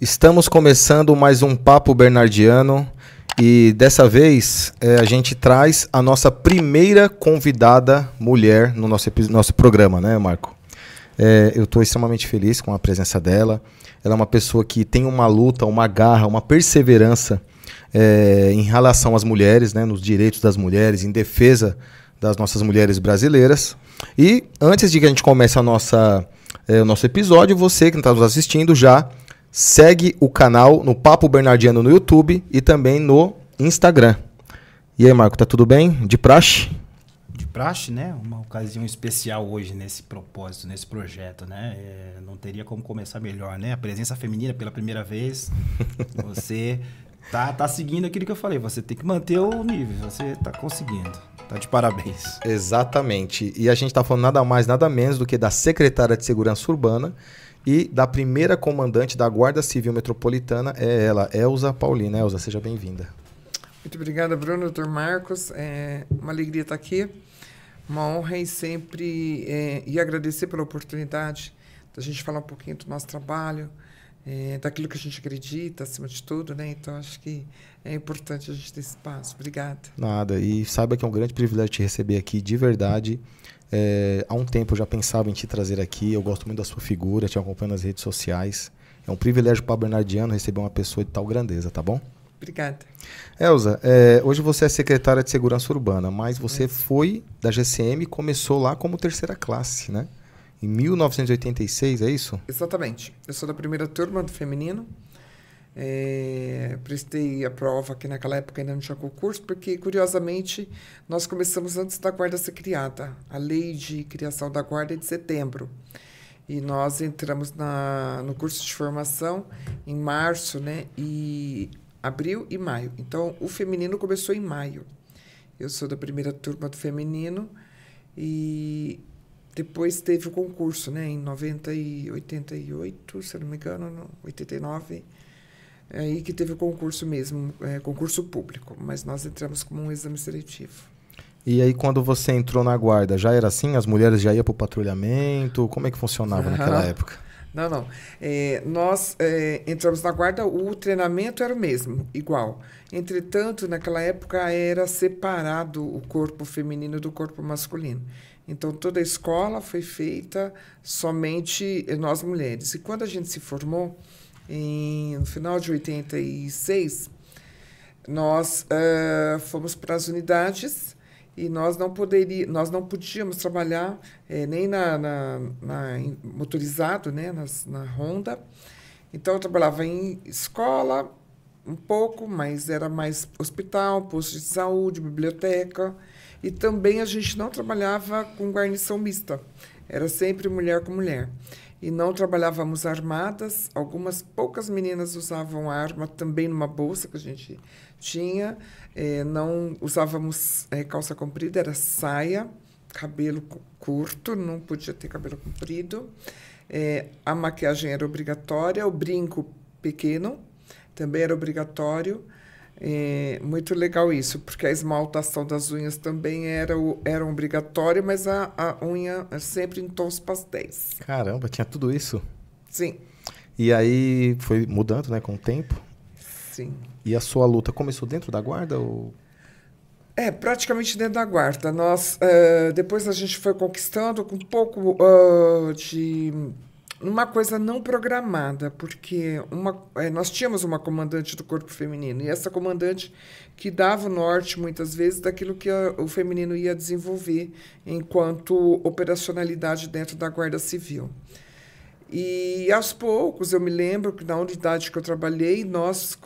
Estamos começando mais um Papo Bernardiano e dessa vez a gente traz a nossa primeira convidada mulher no nosso programa, né, Marco? Eu estou extremamente feliz com a presença dela. Ela é uma pessoa que tem uma luta, uma garra, uma perseverança em relação às mulheres, né, nos direitos das mulheres, em defesa das nossas mulheres brasileiras. E antes de que a gente comece o nosso episódio, você que está nos assistindo já segue o canal no Papo Bernardiano no YouTube e também no Instagram. E aí, Marco, tá tudo bem? De praxe? De praxe, né? Uma ocasião especial hoje nesse propósito, nesse projeto, né? Não teria como começar melhor, né? A presença feminina pela primeira vez. Você tá seguindo aquilo que eu falei. Você tem que manter o nível. Você tá conseguindo. Tá de parabéns. Exatamente. E a gente tá falando nada mais, nada menos do que da secretária de Segurança Urbana e da primeira comandante da Guarda Civil Metropolitana, é ela, Elza Paulina. Elza, seja bem-vinda. Muito obrigada, Bruno, doutor Marcos. É uma alegria estar aqui, uma honra e sempre e agradecer pela oportunidade da gente falar um pouquinho do nosso trabalho, daquilo que a gente acredita, acima de tudo, né? Então, acho que é importante a gente ter esse espaço. Obrigada. Nada, e saiba que é um grande privilégio te receber aqui, de verdade. Há um tempo eu já pensava em te trazer aqui, eu gosto muito da sua figura, te acompanho nas redes sociais. É um privilégio para o Bernardiano receber uma pessoa de tal grandeza, tá bom? Obrigada. Elza, hoje você é secretária de Segurança Urbana, mas você foi da GCM e começou lá como terceira classe, né? Em 1986, é isso? Exatamente. Eu sou da primeira turma do feminino. Prestei a prova, que naquela época ainda não tinha concurso, porque, curiosamente, nós começamos antes da Guarda ser criada. A lei de criação da Guarda é de setembro. E nós entramos no curso de formação em março, né? E abril e maio. Então, o feminino começou em maio. Eu sou da primeira turma do feminino e depois teve o concurso, né? Em 88, se eu não me engano, 89. É aí que teve o concurso mesmo, concurso público. Mas nós entramos como um exame seletivo. E aí, quando você entrou na Guarda, já era assim? As mulheres já iam para o patrulhamento? Como é que funcionava naquela época? Não. Nós entramos na Guarda, o treinamento era o mesmo, igual. Entretanto, naquela época era separado o corpo feminino do corpo masculino. Então, toda a escola foi feita somente nós mulheres. E quando a gente se formou, no final de 86, nós fomos para as unidades e nós não podíamos trabalhar nem motorizado, né, na Honda. Então, eu trabalhava em escola um pouco, mas era mais hospital, posto de saúde, biblioteca. E também a gente não trabalhava com guarnição mista. Era sempre mulher com mulher. E não trabalhávamos armadas. Algumas poucas meninas usavam arma também numa bolsa que a gente tinha. Não usávamos calça comprida, era saia, cabelo curto, não podia ter cabelo comprido. A maquiagem era obrigatória, o brinco pequeno também era obrigatório. Muito legal isso, porque a esmaltação das unhas também era obrigatória, mas a unha sempre em tons pastéis. Caramba, tinha tudo isso? Sim. E aí foi mudando, né, com o tempo? Sim. E a sua luta começou dentro da Guarda? Ou... praticamente dentro da Guarda. Depois a gente foi conquistando com um pouco de... uma coisa não programada, porque nós tínhamos uma comandante do corpo feminino, e essa comandante que dava o norte, muitas vezes, daquilo que o feminino ia desenvolver enquanto operacionalidade dentro da Guarda Civil. E, aos poucos, eu me lembro que na unidade que eu trabalhei, nós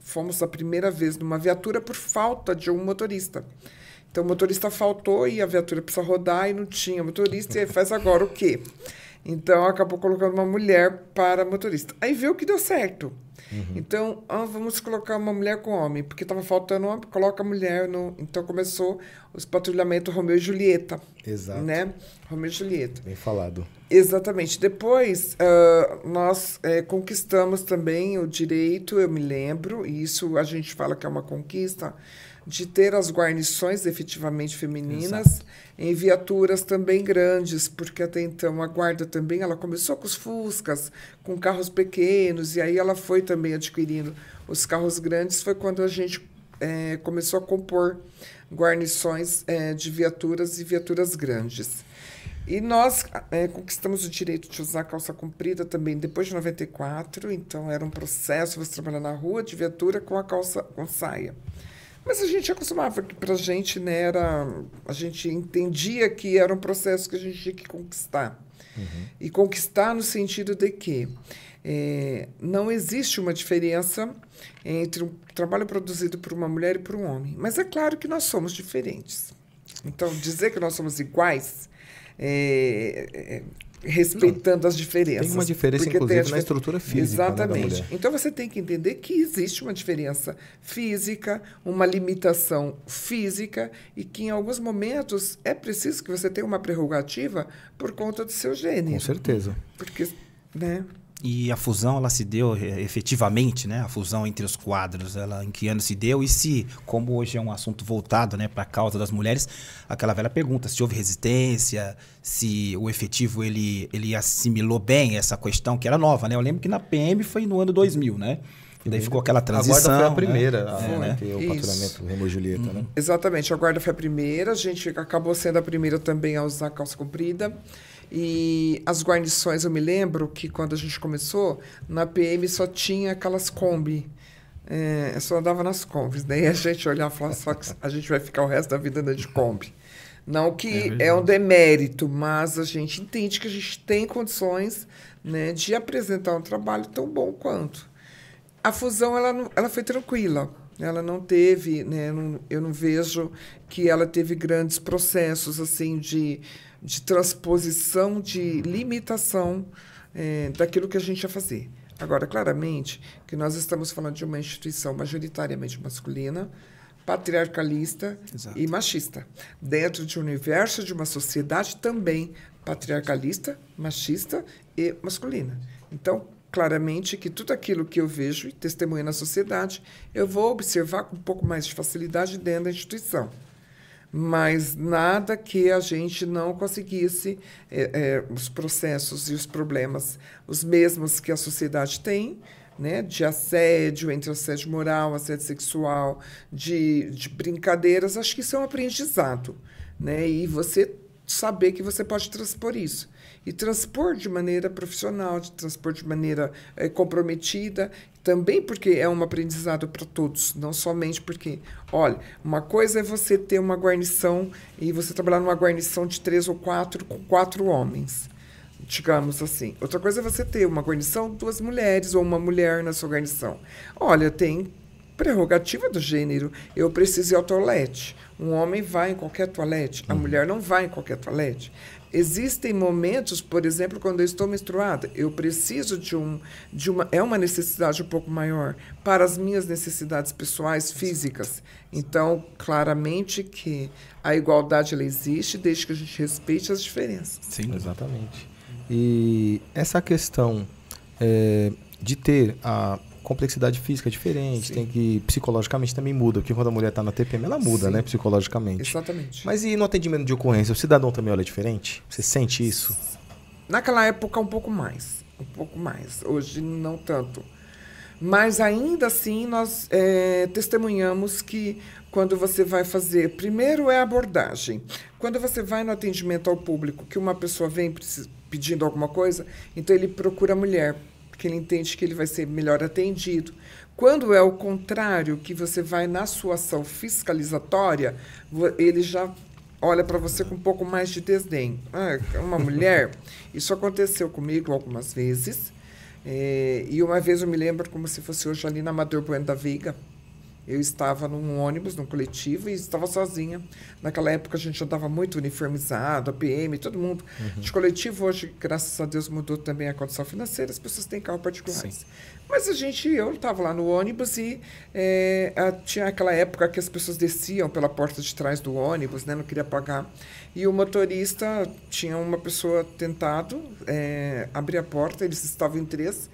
fomos a primeira vez numa viatura por falta de um motorista. Então, o motorista faltou e a viatura precisa rodar e não tinha motorista, e aí faz agora o quê? Então, acabou colocando uma mulher para motorista. Aí viu que deu certo. Uhum. Então, vamos colocar uma mulher com homem, porque estava faltando homem, coloca a mulher no... Então, começou os patrulhamentos Romeu e Julieta. Exato. Né? Romeu e Julieta. Bem falado. Exatamente. Depois, nós conquistamos também o direito, eu me lembro, e isso a gente fala que é uma conquista, de ter as guarnições efetivamente femininas em viaturas também grandes, porque até então a guarda também ela começou com os Fuscas, com carros pequenos, e aí ela foi também adquirindo os carros grandes. Foi quando a gente começou a compor guarnições de viaturas e viaturas grandes. E nós conquistamos o direito de usar calça comprida também depois de 94, então era um processo você trabalhar na rua de viatura com a calça com saia. Mas a gente acostumava que para a gente, né, a gente entendia que era um processo que a gente tinha que conquistar. E conquistar no sentido de que não existe uma diferença entre um trabalho produzido por uma mulher e por um homem. Mas é claro que nós somos diferentes. Então, dizer que nós somos iguais, respeitando as diferenças. Tem uma diferença, inclusive, na estrutura física. Exatamente. Né, da mulher. Então, você tem que entender que existe uma diferença física, uma limitação física, e que, em alguns momentos, é preciso que você tenha uma prerrogativa por conta do seu gênero. Com certeza. Porque, né? E a fusão, ela se deu efetivamente, né? A fusão entre os quadros, ela em que ano se deu? E se, como hoje é um assunto voltado, né, para a causa das mulheres, aquela velha pergunta, se houve resistência, se o efetivo ele assimilou bem essa questão, que era nova, né? Eu lembro que na PM foi no ano 2000, né? E daí ficou aquela transição. A guarda foi a primeira, né? O faturamento Remo e Julieta, né? Exatamente, a guarda foi a primeira, a gente acabou sendo a primeira também a usar calça comprida. E as guarnições, eu me lembro que quando a gente começou, na PM só tinha aquelas Kombi. Só andava nas Kombis. Daí a gente olhava e falava, só que a gente vai ficar o resto da vida andando de Kombi. Não que é um demérito, mas a gente entende que a gente tem condições, né, de apresentar um trabalho tão bom quanto. A fusão ela foi tranquila. Ela não teve, né, eu não vejo que ela teve grandes processos assim de transposição, de limitação daquilo que a gente ia fazer. Agora, claramente, que nós estamos falando de uma instituição majoritariamente masculina, patriarcalista e machista, dentro de um universo de uma sociedade também patriarcalista, machista e masculina. Então, claramente que tudo aquilo que eu vejo e testemunho na sociedade, eu vou observar com um pouco mais de facilidade dentro da instituição. Mas nada que a gente não conseguisse, os processos e os problemas, os mesmos que a sociedade tem, né, de assédio, entre assédio moral, assédio sexual, de brincadeiras, acho que isso é um aprendizado, né, e você saber que você pode transpor isso. E transpor de maneira profissional, de transpor de maneira comprometida, também porque é um aprendizado para todos, não somente porque, olha, uma coisa é você ter uma guarnição e você trabalhar numa guarnição de 3 ou 4 com 4 homens, digamos assim. Outra coisa é você ter uma guarnição, 2 mulheres ou uma mulher na sua guarnição. Olha, tem prerrogativa do gênero. Eu preciso ir ao toalete. Um homem vai em qualquer toalete, a mulher não vai em qualquer toalete. Existem momentos, por exemplo, quando eu estou menstruada, eu preciso de uma... É uma necessidade um pouco maior para as minhas necessidades pessoais, físicas. Então, claramente que a igualdade ela existe desde que a gente respeite as diferenças. Sim, exatamente. E essa questão de ter a complexidade física diferente, tem que psicologicamente também muda, porque quando a mulher está na TPM, ela muda, né, psicologicamente. Exatamente. Mas e no atendimento de ocorrência, o cidadão também olha diferente? Você sente isso? Naquela época, um pouco mais. Hoje, não tanto. Mas, ainda assim, nós testemunhamos que quando você vai fazer... Primeiro é a abordagem. Quando você vai no atendimento ao público, que uma pessoa vem pedindo alguma coisa, então ele procura a mulher, porque ele entende que ele vai ser melhor atendido. Quando é o contrário, que você vai na sua ação fiscalizatória, ele já olha para você com um pouco mais de desdém. Uma mulher, isso aconteceu comigo algumas vezes, e uma vez eu me lembro como se fosse hoje ali na Amador Bueno da Veiga. Eu estava num ônibus, num coletivo, e estava sozinha. Naquela época a gente andava muito uniformizado, a PM, todo mundo. De coletivo, hoje, graças a Deus, mudou também a condição financeira, as pessoas têm carro particulares. Sim. Mas eu estava lá no ônibus e tinha aquela época que as pessoas desciam pela porta de trás do ônibus, né, não queria pagar. E o motorista, tinha uma pessoa tentado abrir a porta, eles estavam em 3,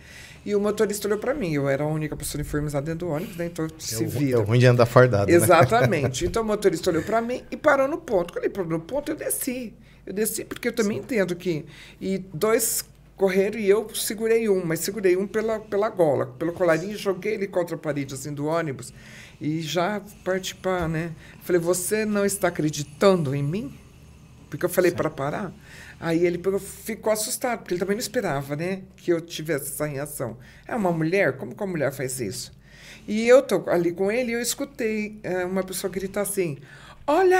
e o motorista olhou para mim. Eu era a única pessoa uniformizada dentro do ônibus, né? Então se vira. É o ruim de andar fardado, Exatamente. Então o motorista olhou para mim e parou no ponto. Quando ele parou no ponto, eu desci. Eu desci porque eu também entendo que... E 2 correram e eu segurei um, mas segurei um pela gola, pelo colarinho, joguei ele contra a parede assim, do ônibus e já parti para, né? Falei, você não está acreditando em mim? Porque eu falei para parar. Aí ele ficou assustado, porque ele também não esperava, né, que eu tivesse essa reação. É uma mulher? Como que uma mulher faz isso? E eu tô ali com ele e eu escutei uma pessoa gritar assim, olha,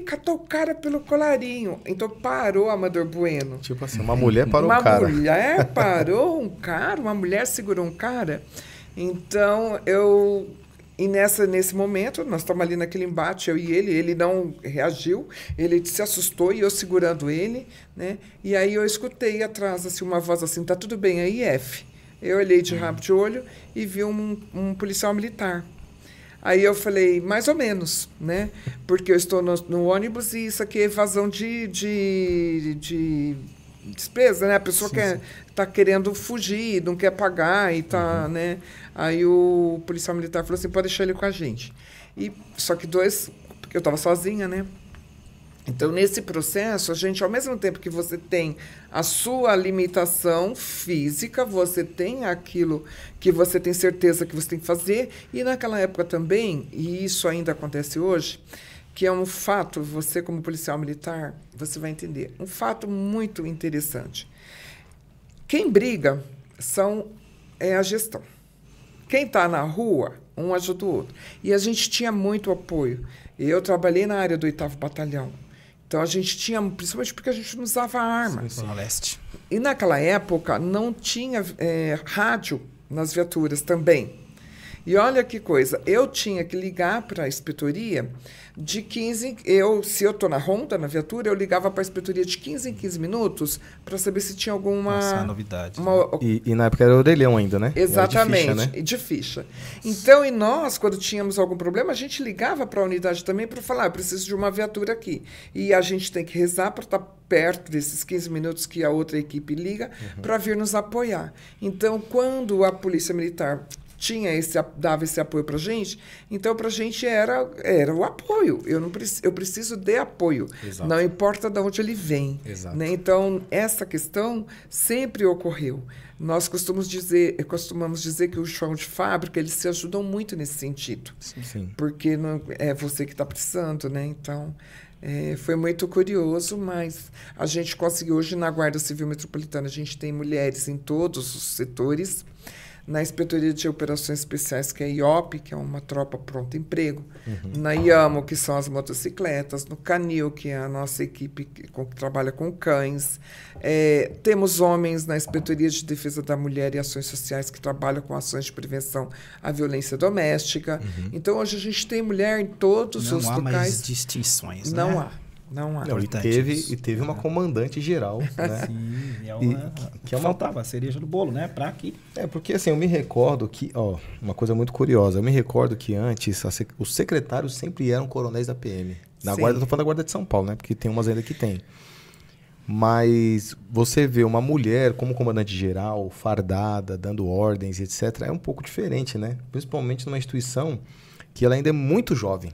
catou o cara pelo colarinho. Então parou Amador Bueno. Tipo assim, uma mulher parou um cara. Uma mulher parou um cara, uma mulher segurou um cara. Então eu... E nesse momento, nós estamos ali naquele embate, eu e ele não reagiu, ele se assustou e eu segurando ele, né? E aí eu escutei atrás assim, uma voz assim, tá tudo bem aí, F? Eu olhei de rabo de olho e vi um policial militar. Aí eu falei, mais ou menos, né? Porque eu estou no ônibus e isso aqui é evasão de despesa, né? A pessoa está querendo fugir, não quer pagar e tá, né? Aí o policial militar falou assim, pode deixar ele com a gente. E só que 2, porque eu estava sozinha, né? Então, nesse processo, a gente, ao mesmo tempo que você tem a sua limitação física, você tem aquilo que você tem certeza que você tem que fazer, e naquela época também, e isso ainda acontece hoje, que é um fato, você como policial militar, você vai entender, um fato muito interessante. Quem briga é a gestão. Quem está na rua, um ajuda o outro. E a gente tinha muito apoio. Eu trabalhei na área do 8º Batalhão. Então, a gente tinha, principalmente porque a gente não usava arma. Zona Leste. E naquela época, não tinha rádio nas viaturas também. E olha que coisa, eu tinha que ligar para a inspetoria de 15... se eu estou na ronda, na viatura, eu ligava para a inspetoria de 15 em 15 minutos para saber se tinha alguma... Nossa, novidade. E na época era orelhão ainda, né? Exatamente, de ficha, né? de ficha. Então, e nós, quando tínhamos algum problema, a gente ligava para a unidade também para falar, eu preciso de uma viatura aqui. E a gente tem que rezar para estar perto desses 15 minutos que a outra equipe liga para vir nos apoiar. Então, quando a Polícia Militar dava esse apoio para a gente, então para a gente era o apoio. Eu preciso de apoio, exato, não importa de onde ele vem. Né? Então, essa questão sempre ocorreu. Nós costumamos dizer que o chão de fábrica, eles se ajudam muito nesse sentido. Sim. Porque não é você que está precisando, né? Então, foi muito curioso, mas a gente conseguiu hoje na Guarda Civil Metropolitana, a gente tem mulheres em todos os setores. Na Inspetoria de Operações Especiais, que é a IOP, que é uma tropa pronto emprego. Na IAMO, que são as motocicletas. No CANIL, que é a nossa equipe que trabalha com cães. Temos homens na Inspetoria de Defesa da Mulher e Ações Sociais, que trabalham com ações de prevenção à violência doméstica. Então, hoje a gente tem mulher em todos os locais. Não há mais distinções, né? Não há. Não, e teve uma comandante geral, né? Sim, que faltava a cereja do bolo, né? Pra aqui. Porque assim, eu me recordo que, uma coisa muito curiosa, eu me recordo que antes os secretários sempre eram coronéis da PM. Na Guarda, eu tô falando da Guarda de São Paulo, né? Porque tem umas ainda que tem. Mas você vê uma mulher como comandante geral, fardada, dando ordens, etc., é um pouco diferente, né? Principalmente numa instituição que ela ainda é muito jovem.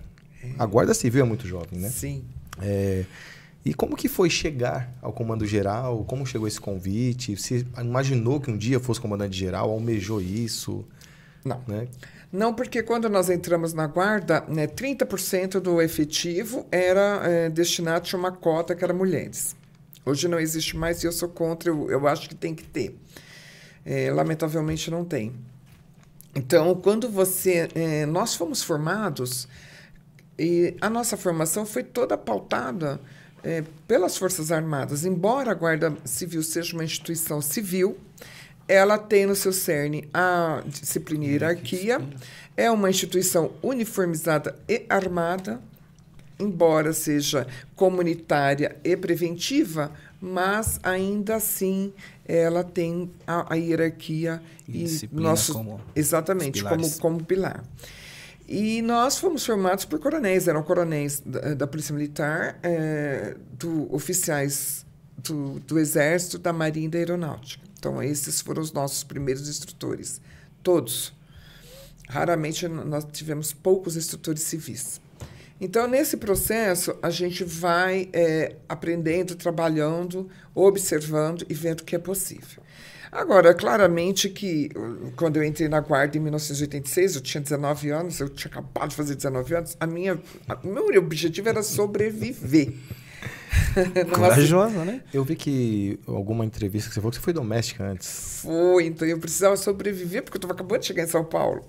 A Guarda Civil é muito jovem, né? Sim. E como que foi chegar ao comando geral? Como chegou esse convite? Você imaginou que um dia fosse comandante geral? Almejou isso? Não. Né? Não, porque quando nós entramos na Guarda, 30% do efetivo era destinado a uma cota que era mulheres. Hoje não existe mais e eu sou contra, eu acho que tem que ter. Lamentavelmente não tem. Então, quando nós fomos formados... E a nossa formação foi toda pautada pelas Forças Armadas. Embora a Guarda Civil seja uma instituição civil, ela tem no seu cerne a disciplina e hierarquia, é uma instituição uniformizada e armada, embora seja comunitária e preventiva, mas ainda assim ela tem a hierarquia e exatamente como pilar. E nós fomos formados por coronéis, eram coronéis da Polícia Militar, oficiais do Exército, da Marinha e da Aeronáutica. Então, esses foram os nossos primeiros instrutores. Todos. Raramente nós tivemos poucos instrutores civis. Então, nesse processo, a gente vai aprendendo, trabalhando, observando e vendo o que é possível. Agora, claramente que quando eu entrei na Guarda em 1986, eu tinha 19 anos, eu tinha acabado de fazer 19 anos, o meu objetivo era sobreviver. Corajosa, né? Eu vi que alguma entrevista que você falou que você foi doméstica antes. Foi, então eu precisava sobreviver, porque eu estava acabando de chegar em São Paulo.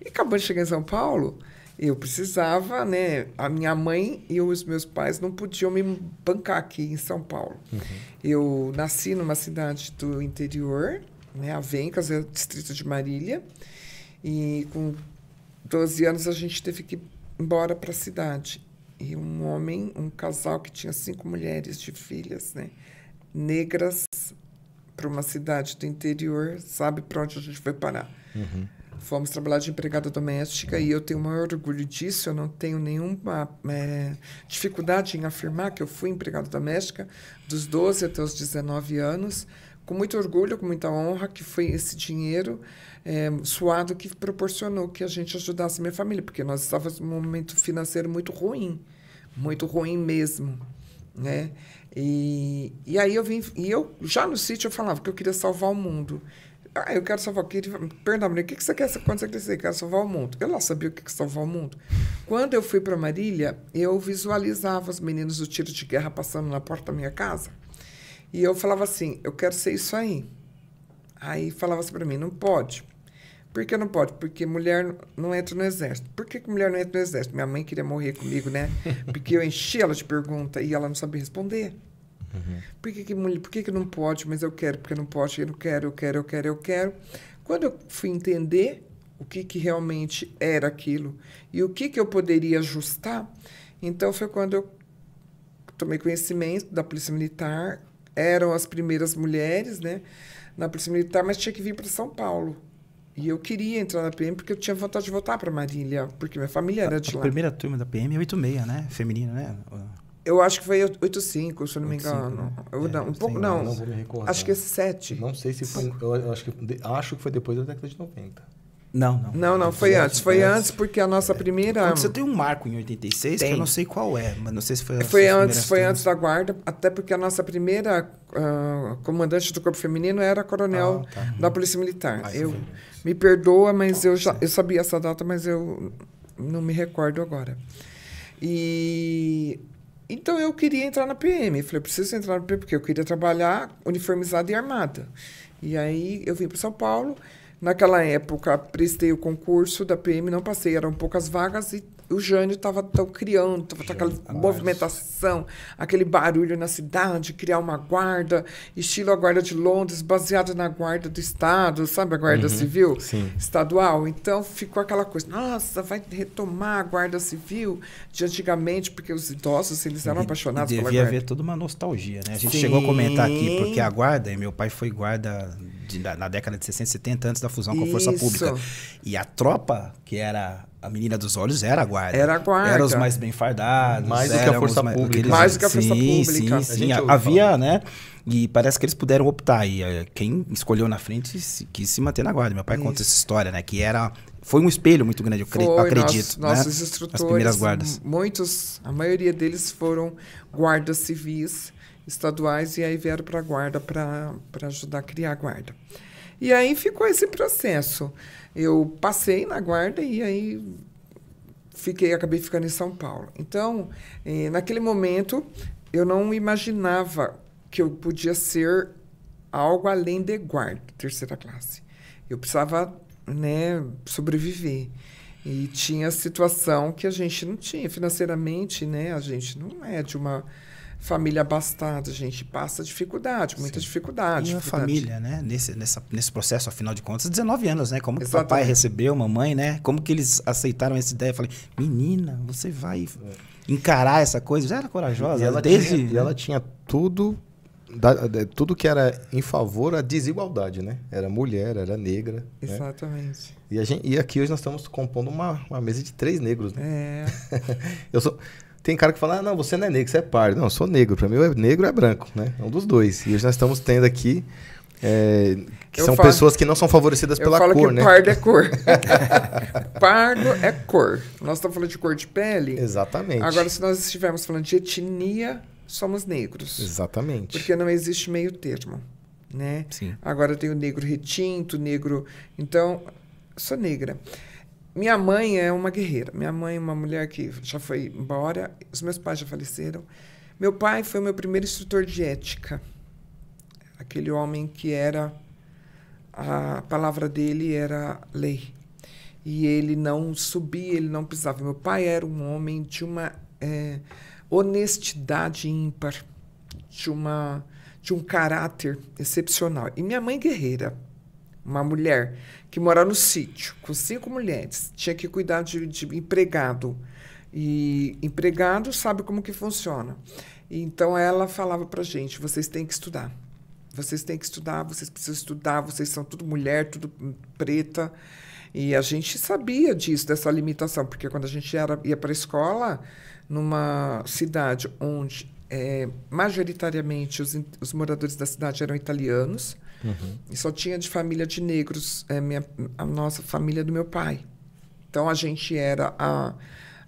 E acabando de chegar em São Paulo, eu precisava, né? A minha mãe e os meus pais não podiam me bancar aqui em São Paulo. Eu nasci numa cidade do interior, né? Avencas, é o distrito de Marília. E com 12 anos a gente teve que ir embora para a cidade. E um casal que tinha 5 mulheres de filhas, né? Negras, para uma cidade do interior, sabe para onde a gente foi parar. Fomos trabalhar de empregada doméstica e eu tenho o maior orgulho disso. Eu não tenho nenhuma dificuldade em afirmar que eu fui empregada doméstica dos 12 até os 19 anos, com muito orgulho, com muita honra, que foi esse dinheiro suado que proporcionou que a gente ajudasse minha família, porque nós estávamos num momento financeiro muito ruim mesmo, né? E aí eu já no sítio eu falava que eu queria salvar o mundo. Eu quero salvar. Perdão, o que você quer quando você crescer? Eu quero salvar o mundo. Eu lá sabia o que é salvar o mundo. Quando eu fui para Marília, eu visualizava os meninos do tiro de guerra passando na porta da minha casa. E eu falava assim, eu quero ser isso aí. Aí falava assim para mim, não pode. Por que não pode? Porque mulher não entra no exército. Por que mulher não entra no exército? Minha mãe queria morrer comigo, né? Porque eu enchi ela de perguntas e ela não sabia responder. Por que não pode? Mas eu quero, porque não pode, eu não quero, eu quero. Quando eu fui entender o que realmente era aquilo e o que eu poderia ajustar, então foi quando eu tomei conhecimento da Polícia Militar. Eram as primeiras mulheres, né, na Polícia Militar, mas tinha que vir para São Paulo. E eu queria entrar na PM porque eu tinha vontade de voltar para Marília, porque minha família era de lá. A primeira turma da PM é 86, né? Feminina, né? Eu acho que foi 85, se eu não me 85, engano. né? Não vou me recordar. Acho que é 7. Não sei se foi. Eu acho que foi depois da década de 90. Não, foi antes. Foi antes porque a nossa primeira... Você tem um marco em 86, que eu não sei qual é, mas não sei se foi... Foi antes da Guarda, até porque a nossa primeira comandante do Corpo Feminino era a coronel da Polícia Militar. Me perdoa, mas eu sabia essa data, mas eu não me recordo agora. Então, eu queria entrar na PM. Falei, eu preciso entrar na PM, porque eu queria trabalhar uniformizada e armada. E aí, eu vim para São Paulo. Naquela época, prestei o concurso da PM, não passei, eram poucas vagas, e o Jânio estava criando, estava aquela movimentação, aquele barulho na cidade, criar uma guarda, estilo a Guarda de Londres, baseada na Guarda do Estado, sabe, a Guarda Civil estadual? Então, ficou aquela coisa, nossa, vai retomar a Guarda Civil de antigamente, porque os idosos, eles eram apaixonados pela Guarda. Devia haver toda uma nostalgia, né? A gente chegou a comentar aqui, porque a Guarda, e meu pai foi guarda na década de 60, 70, antes da fusão com a Força Pública. E a tropa, que era a menina dos olhos, era a Guarda. Era a Guarda. Eram os mais bem fardados. Mais do que a Força Pública. Mais do que a Força Pública. Sim. Havia, né? E parece que eles puderam optar. E quem escolheu na frente quis se manter na Guarda. Meu pai conta essa história, né? Que foi um espelho muito grande, eu acredito. Nossos instrutores, as primeiras guardas. A maioria deles foram guardas civis estaduais e aí vieram para a Guarda para ajudar a criar a Guarda. E aí ficou esse processo. Eu passei na Guarda e aí acabei ficando em São Paulo. Então, naquele momento, eu não imaginava que eu podia ser algo além de guarda, terceira classe. Eu precisava, né, sobreviver. E tinha situação que a gente não tinha. Financeiramente, né, a gente não é de uma família abastada, a gente passa dificuldade, muita dificuldade. E a família, né? Nesse processo, afinal de contas, 19 anos, né? Como que o Exatamente. papai recebeu, mamãe, né? Como que eles aceitaram essa ideia? Eu falei, menina, você vai encarar essa coisa? Já era corajosa. E ela tinha tudo que era em favor à desigualdade, né? Era mulher, era negra. Exatamente. Né? E aqui hoje nós estamos compondo uma mesa de 3 negros, né? Tem cara que fala, não, você não é negro, você é pardo. Não, eu sou negro. Para mim, negro é branco, né? É um dos dois. E hoje nós estamos tendo aqui Que são pessoas que não são favorecidas pela cor, né? Eu falo que pardo é cor. Pardo é cor. Nós estamos falando de cor de pele. Exatamente. Agora, se nós estivermos falando de etnia, somos negros. Exatamente. Porque não existe meio termo, né? Sim. Agora tem o negro retinto, negro... Então, sou negra. Minha mãe é uma guerreira. Minha mãe é uma mulher que já foi embora. Os meus pais já faleceram. Meu pai foi o meu primeiro instrutor de ética. Aquele homem que era... A palavra dele era lei. E ele não subia, ele não pisava. Meu pai era um homem de uma honestidade ímpar, de um caráter excepcional. E minha mãe guerreira, uma mulher que mora no sítio, com 5 mulheres, tinha que cuidar de empregado. E empregado sabe como que funciona. Então, ela falava pra gente, vocês têm que estudar. Vocês têm que estudar, vocês precisam estudar, vocês são tudo mulher, tudo preta. E a gente sabia disso, dessa limitação, porque quando a gente ia para a escola, numa cidade onde majoritariamente os moradores da cidade eram italianos, e só tinha de família de negros, a nossa família do meu pai. Então, a gente era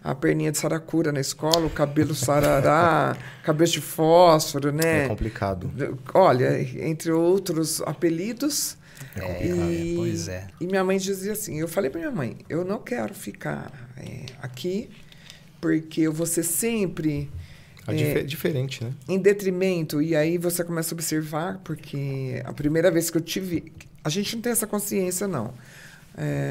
a perninha de saracura na escola, o cabelo sarará, cabeça de fósforo, né? É complicado. Olha, entre outros apelidos. Pois é. E minha mãe dizia assim, eu falei para minha mãe, eu não quero ficar aqui, porque eu vou ser sempre... diferente, né? Em detrimento. E aí você começa a observar, porque a primeira vez que eu tive... A gente não tem essa consciência, não.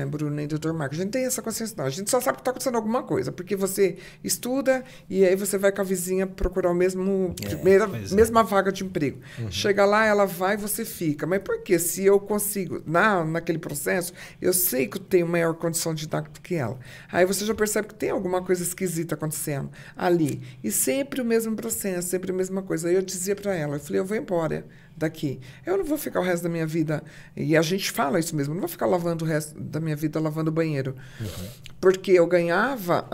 Bruno e Dr. Marcos, a gente não tem essa consciência, não. A gente só sabe que está acontecendo alguma coisa, porque você estuda e aí você vai com a vizinha procurar o mesma vaga de emprego. Chega lá, ela vai e você fica. Mas por quê? Se eu consigo, naquele processo, eu sei que eu tenho maior condição didática que ela. Aí você já percebe que tem alguma coisa esquisita acontecendo ali. E sempre o mesmo processo, sempre a mesma coisa. Aí eu dizia para ela, eu falei, eu vou embora daqui. Eu não vou ficar o resto da minha vida... E a gente fala isso mesmo, eu não vou ficar lavando o resto da minha vida lavando o banheiro. Porque eu ganhava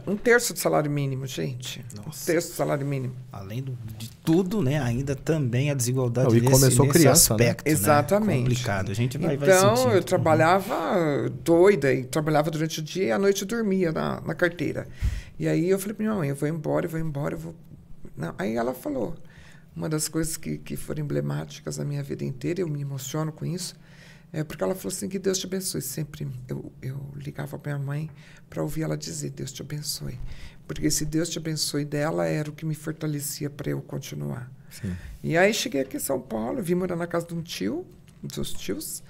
1/3 do salário mínimo, gente. Nossa. 1/3 do salário mínimo. Além de tudo, né? Ainda também a desigualdade começou nesse criança, aspecto, né? Exatamente. Complicado. A gente vai Então, sentir. eu trabalhava doida, e trabalhava durante o dia e à noite eu dormia na carteira. E aí eu falei para minha mãe, eu vou embora, eu vou... Não. Aí ela falou... Uma das coisas que foram emblemáticas na minha vida inteira, eu me emociono com isso, porque ela falou assim, que Deus te abençoe. Sempre eu ligava para minha mãe para ouvir ela dizer, Deus te abençoe. Porque esse Deus te abençoe dela era o que me fortalecia para eu continuar. Sim. E aí cheguei aqui em São Paulo, vim morar na casa de um tio, dos tios,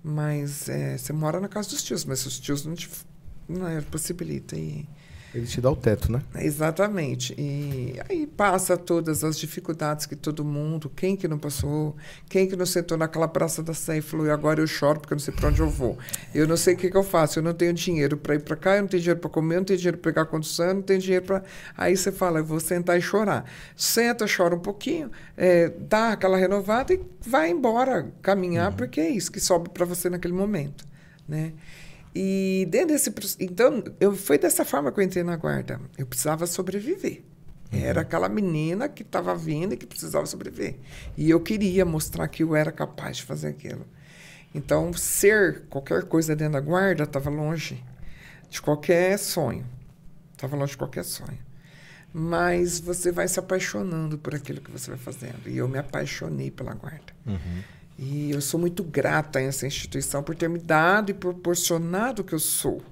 mas você mora na casa dos tios, mas os tios não possibilita. Ele te dá o teto, né? Exatamente. E aí passa todas as dificuldades que todo mundo, quem que não passou, quem que não sentou naquela Praça da Sé e falou, e agora eu choro porque eu não sei para onde eu vou. Eu não sei o que eu faço, eu não tenho dinheiro para ir para cá, eu não tenho dinheiro para comer, eu não tenho dinheiro para pegar condução, eu não tenho dinheiro para... Aí você fala, eu vou sentar e chorar. Senta, chora um pouquinho, dá aquela renovada e vai embora caminhar, porque é isso que sobe para você naquele momento, né? E dentro desse... Então, foi dessa forma que eu entrei na guarda. Eu precisava sobreviver. Era aquela menina que estava vindo e que precisava sobreviver. E eu queria mostrar que eu era capaz de fazer aquilo. Então, ser qualquer coisa dentro da guarda estava longe de qualquer sonho. Estava longe de qualquer sonho. Mas você vai se apaixonando por aquilo que você vai fazendo. E eu me apaixonei pela guarda. E eu sou muito grata a essa instituição por ter me dado e proporcionado o que eu sou.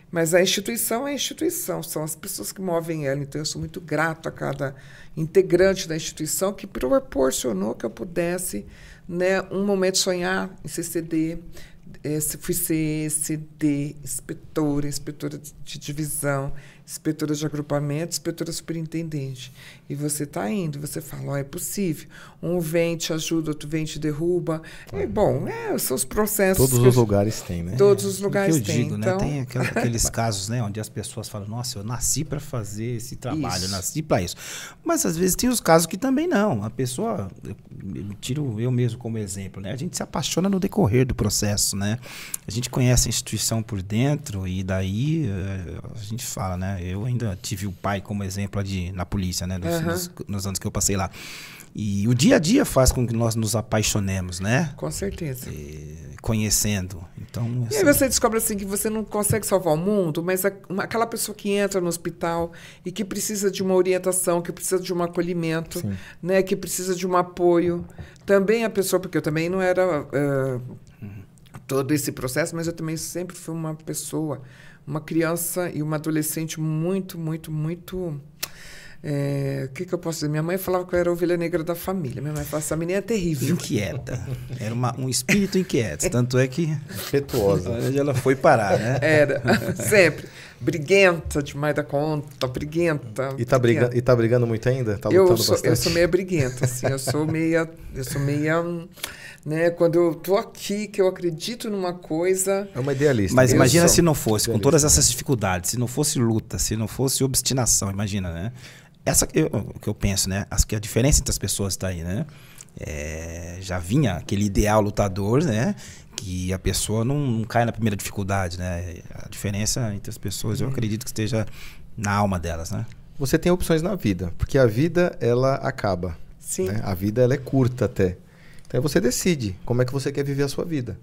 Mas a instituição é a instituição, são as pessoas que movem ela. Então, eu sou muito grato a cada integrante da instituição que proporcionou que eu pudesse, né, um momento sonhar em CCD. Fui ser CD, inspetora de divisão, inspetora de agrupamento, inspetora superintendente. E você está indo, você fala, é possível. Um vem, te ajuda, outro vem, te derruba. São os processos. Todos os lugares têm, né? Todos os lugares têm. Digo, então... né? Tem aqueles casos, né, onde as pessoas falam, nossa, eu nasci para fazer esse trabalho, eu nasci para isso. Mas às vezes tem os casos que também não. A pessoa, eu tiro eu mesmo como exemplo, né? A gente se apaixona no decorrer do processo, né? A gente conhece a instituição por dentro e daí a gente fala, né? né? Eu ainda tive o pai como exemplo na polícia, né? Nos anos que eu passei lá. E o dia a dia faz com que nós nos apaixonemos, né? Com certeza. Conhecendo. Então, e aí você descobre assim que você não consegue salvar o mundo, mas aquela pessoa que entra no hospital e que precisa de uma orientação, que precisa de um acolhimento, né? Que precisa de um apoio. Também a pessoa, porque eu também não era todo esse processo, mas eu também sempre fui uma pessoa, uma criança e uma adolescente muito, muito, muito... o que eu posso dizer? Minha mãe falava que eu era a ovelha negra da família. Minha mãe falava, essa menina é terrível. Inquieta. Era um espírito inquieto. Tanto é que... Impetuosa. Onde ela foi parar, né? Era, sempre. Briguenta demais da conta, briguenta. E tá brigando muito ainda? Tá lutando bastante? Eu sou meia briguenta, assim. Eu sou meia... Né, quando eu tô aqui, que eu acredito numa coisa... É uma idealista. Mas imagina se não fosse, com todas essas dificuldades, se não fosse luta, se não fosse obstinação, imagina, né? O que eu penso, né? Acho que a diferença entre as pessoas está aí, né? Já vinha aquele ideal lutador, né? Que a pessoa não cai na primeira dificuldade, né? A diferença entre as pessoas, eu acredito que esteja na alma delas, né? Você tem opções na vida, porque a vida, ela acaba. Sim. Né? A vida, ela é curta até. Então você decide como é que você quer viver a sua vida.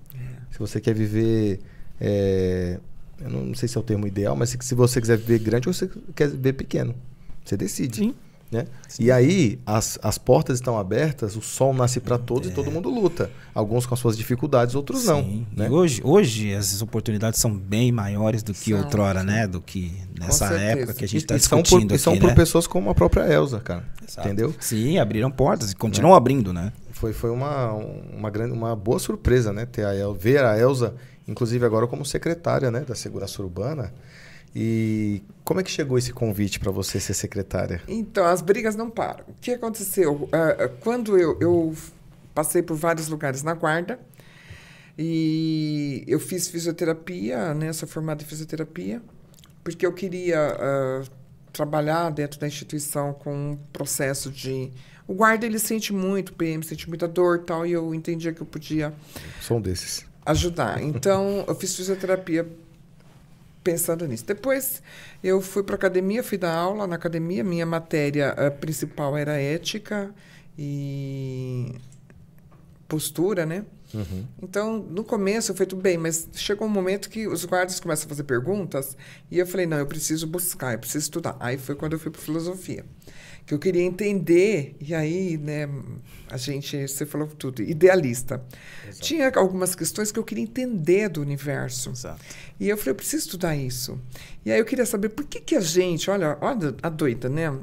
Se você quer viver... eu não sei se é o termo ideal, mas se você quiser viver grande ou você quer viver pequeno. Você decide. Sim. Né? Sim. E aí, as portas estão abertas, o sol nasce para todos e todo mundo luta. Alguns com as suas dificuldades, outros não. Né? Hoje as oportunidades são bem maiores do que outrora, né? Do que nessa época que a gente está discutindo aqui, são por pessoas como a própria Elza, cara. Exato. Entendeu? Sim, abriram portas e continuam abrindo, né? Foi uma boa surpresa, né? Ver a Elza, inclusive agora como secretária, né, da Segurança Urbana. E como é que chegou esse convite para você ser secretária? Então, as brigas não param. O que aconteceu? Quando eu passei por vários lugares na guarda, e eu fiz fisioterapia, né? Sou formada em fisioterapia, porque eu queria trabalhar dentro da instituição com um processo de... O guarda, ele sente muito, o PM sente muita dor e tal, e eu entendia que eu podia... Sou um desses. Ajudar. Então, eu fiz fisioterapia pensando nisso. Depois, eu fui para a academia, fui dar aula na academia. Minha matéria principal era ética e postura, né? Uhum. Então, no começo foi tudo bem, mas chegou um momento que os guardas começam a fazer perguntas e eu falei, não, eu preciso buscar, eu preciso estudar. Aí foi quando eu fui para filosofia, que eu queria entender, e aí, né, você falou tudo, idealista. Exato. Tinha algumas questões que eu queria entender do universo. Exato. E eu falei, eu preciso estudar isso. E aí eu queria saber por que a gente, olha a doida, né?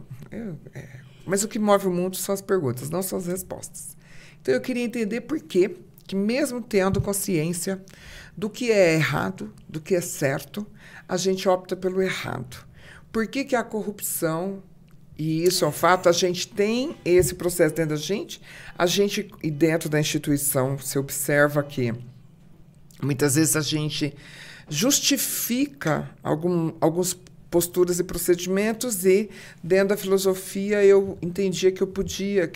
Mas o que move o mundo são as perguntas, não são as respostas. Então eu queria entender por que mesmo tendo consciência do que é errado, do que é certo, a gente opta pelo errado. Por que a corrupção, e isso é um fato, a gente tem esse processo dentro da gente, e dentro da instituição, se observa que muitas vezes a gente justifica algumas posturas e procedimentos, e dentro da filosofia eu entendia que eu podia,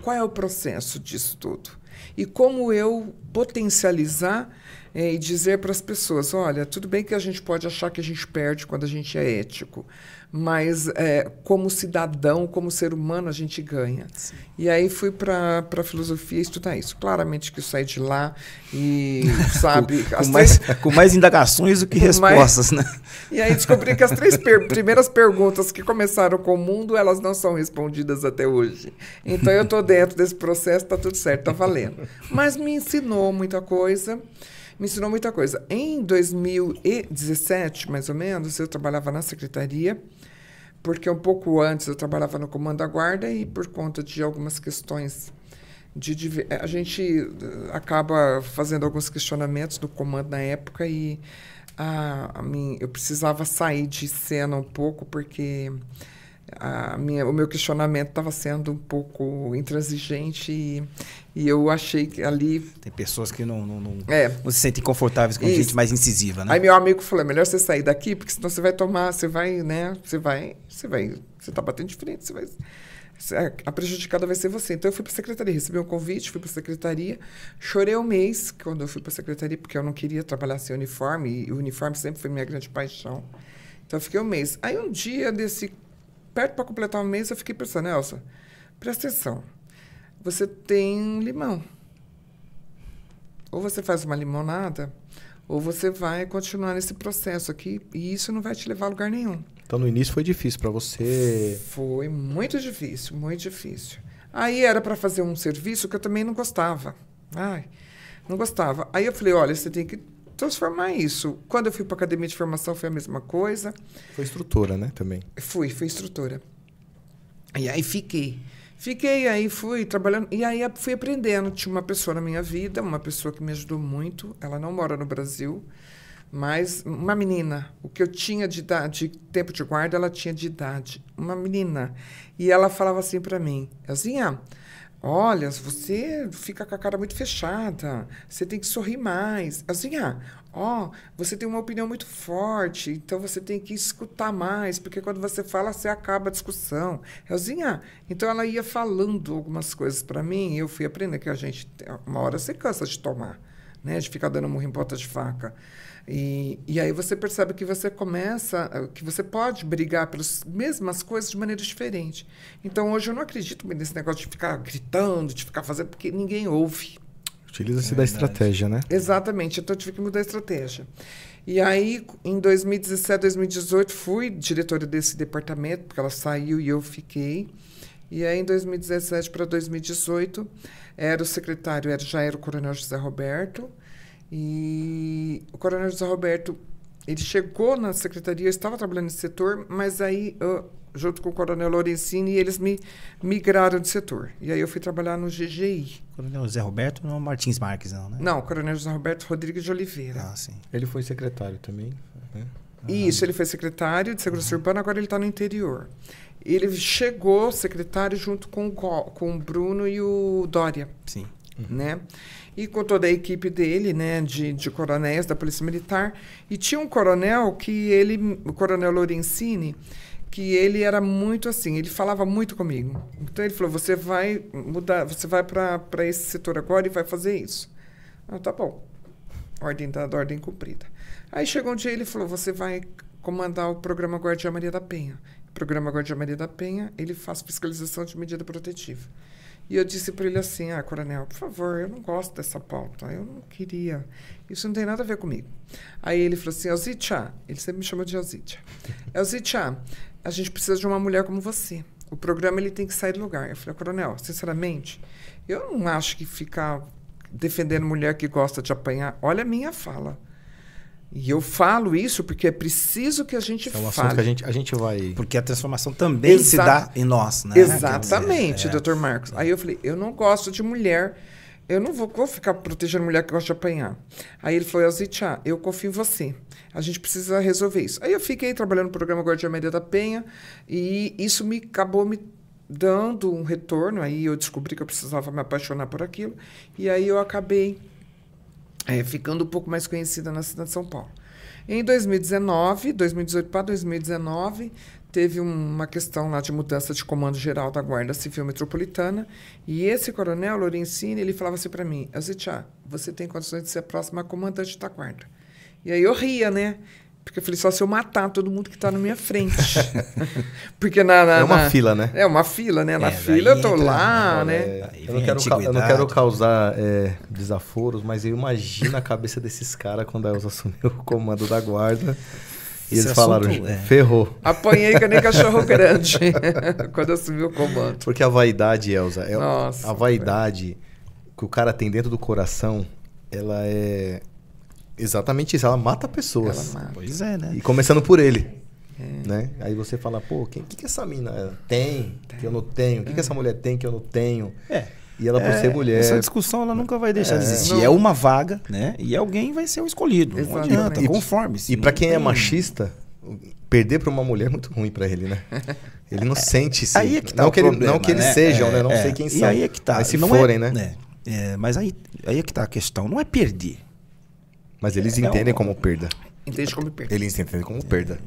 qual é o processo disso tudo? E como eu potencializar e dizer para as pessoas, olha, tudo bem que a gente pode achar que a gente perde quando a gente é ético, mas como cidadão, como ser humano, a gente ganha. Sim. E aí fui para a filosofia estudar isso. Claramente que eu saí de lá e, sabe... com mais indagações do que respostas, né? E aí descobri que as 3 primeiras perguntas que começaram com o mundo, elas não são respondidas até hoje. Então eu estou dentro desse processo, está tudo certo, está valendo. Mas me ensinou muita coisa. Em 2017, mais ou menos, eu trabalhava na secretaria, porque um pouco antes eu trabalhava no comando da guarda e por conta de algumas questões a gente acaba fazendo alguns questionamentos do comando na época e eu precisava sair de cena um pouco porque o meu questionamento estava sendo um pouco intransigente e eu achei que ali... Tem pessoas que não se sentem confortáveis com gente mais incisiva, né? Aí meu amigo falou, é melhor você sair daqui, porque senão você vai tomar, você tá batendo de frente, a prejudicada vai ser você. Então eu fui para a secretaria, recebi um convite, fui para a secretaria, chorei um mês quando eu fui para a secretaria, porque eu não queria trabalhar sem uniforme, e o uniforme sempre foi minha grande paixão. Então, eu fiquei um mês. Aí, um dia, perto para completar um mês, eu fiquei pensando, Elza, presta atenção. Você tem limão. Ou você faz uma limonada, ou você vai continuar nesse processo aqui, e isso não vai te levar a lugar nenhum. Então, no início foi difícil para você? Foi muito difícil, muito difícil. Aí era para fazer um serviço que eu também não gostava. Ai, não gostava. Aí eu falei, olha, você tem que transformar isso. Quando eu fui para a academia de formação, foi a mesma coisa. Foi instrutora, né, também? Fui instrutora. E aí Fiquei, aí fui trabalhando, e aí fui aprendendo. Tinha uma pessoa na minha vida, uma pessoa que me ajudou muito. Ela não mora no Brasil, mas uma menina. O que eu tinha de tempo de guarda, ela tinha de idade. Uma menina. E ela falava assim para mim, Elzinha, olha, você fica com a cara muito fechada, você tem que sorrir mais. Elzinha, você tem uma opinião muito forte, então você tem que escutar mais, porque quando você fala, você acaba a discussão. Elzinha, então ela ia falando algumas coisas para mim, e eu fui aprendendo que a gente, uma hora você cansa de tomar, né, de ficar dando murro em ponta de faca. E aí você percebe que você que você pode brigar pelas mesmas coisas de maneira diferente. Então, hoje eu não acredito nesse negócio de ficar gritando, de ficar fazendo, porque ninguém ouve. Utiliza-se da estratégia, né? Exatamente, então eu tive que mudar a estratégia. E aí, em 2017, 2018, fui diretora desse departamento, porque ela saiu e eu fiquei. E aí, em 2017 para 2018, o secretário já era o Coronel José Roberto. E o Coronel José Roberto, ele chegou na secretaria, eu estava trabalhando nesse setor, mas aí, junto com o Coronel Lorenzini, eles me migraram de setor. E aí eu fui trabalhar no GGI. Coronel José Roberto não é o Martins Marques, não, né? Não, o Coronel José Roberto Rodrigues de Oliveira. Ah, sim. Ele foi secretário também, né? Isso, ele foi secretário de Segurança Urbana, agora ele está no interior. Ele chegou secretário junto com o Bruno e o Dória. Sim. Né? E com toda a equipe dele, né, de coronéis da Polícia Militar. E tinha um coronel o Coronel Lorenzini, que ele era muito assim, ele falava muito comigo. Então ele falou, você vai mudar, você vai para esse setor agora e vai fazer isso. Tá bom. Ordem dada, ordem cumprida. Aí chegou um dia ele falou, você vai comandar o programa Guardia Maria da Penha. O programa Guardia Maria da Penha, ele faz fiscalização de medida protetiva. E eu disse para ele assim, coronel, por favor, eu não gosto dessa pauta, eu não queria, isso não tem nada a ver comigo. Aí ele falou assim, Elzitia, ele sempre me chamou de Elzitia, Elzitia, a gente precisa de uma mulher como você, o programa ele tem que sair do lugar. Eu falei, coronel, sinceramente, eu não acho que ficar defendendo mulher que gosta de apanhar, olha a minha fala. E eu falo isso porque é preciso que a gente fale. É um assunto que a gente vai... Porque a transformação também se dá em nós, né? Exatamente, doutor Marcos. Aí eu falei, eu não gosto de mulher, eu não vou ficar protegendo mulher que gosta de apanhar. Aí ele falou, Elzitia, eu confio em você. A gente precisa resolver isso. Aí eu fiquei trabalhando no programa Guardia Maria da Penha e isso acabou me dando um retorno. Aí eu descobri que eu precisava me apaixonar por aquilo. E aí eu acabei... ficando um pouco mais conhecida na cidade de São Paulo. Em 2018 para 2019, teve uma questão lá de mudança de comando geral da Guarda Civil Metropolitana, e esse coronel Lorenzini, ele falava assim para mim, Elzitia, você tem condições de ser a próxima comandante da Guarda. E aí eu ria, né? Porque eu falei, só se eu matar todo mundo que está na minha frente. Porque é uma fila, né? É uma fila, né? Na fila eu tô lá, né? Eu não quero causar desaforos, mas eu imagino a cabeça desses caras quando a Elza assumiu o comando da guarda. E eles falaram, ferrou. Apanhei que nem cachorro grande quando eu assumi o comando. Porque a vaidade, Elza, a vaidade que o cara tem dentro do coração, ela é... Exatamente isso, ela mata pessoas. Ela mata. Pois é, né? E começando por ele. Né? Aí você fala, pô, o que essa mina tem que eu não tenho? O que essa mulher tem que eu não tenho? E ela, por ser mulher... Essa discussão ela nunca vai deixar de existir. É uma vaga, né? E alguém vai ser o escolhido. Exatamente. Não adianta, conforme-se. E pra quem é machista, perder pra uma mulher é muito ruim pra ele, né? Ele não sente-se. Aí é que tá não o problema, não que eles sejam, né? Não sei quem são. E aí é que tá. Mas se forem, né? Mas aí é que tá a questão. Não é perder. Mas eles entendem como perda. Entende como perda. Eles entendem como perda.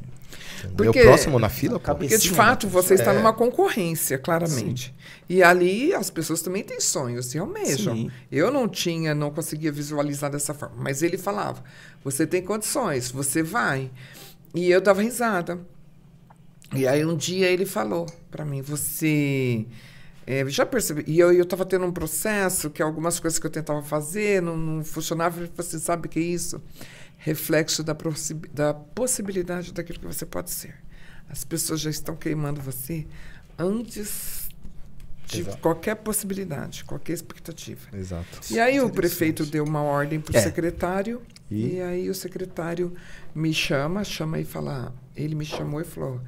Porque, o próximo na fila, porque de fato você está numa concorrência, claramente. Sim. E ali as pessoas também têm sonhos, se almejam. Sim. Eu não conseguia visualizar dessa forma. Mas ele falava, você tem condições, você vai. E eu dava risada. E aí um dia ele falou para mim, você já percebeu? E eu estava tendo um processo que algumas coisas que eu tentava fazer não funcionavam. Ele falou assim, sabe o que é isso? Reflexo da possibilidade daquilo que você pode ser. As pessoas já estão queimando você antes de qualquer possibilidade, qualquer expectativa. Exato. E aí o prefeito deu uma ordem para o secretário, E aí o secretário me chama e fala, ele me chamou e falou,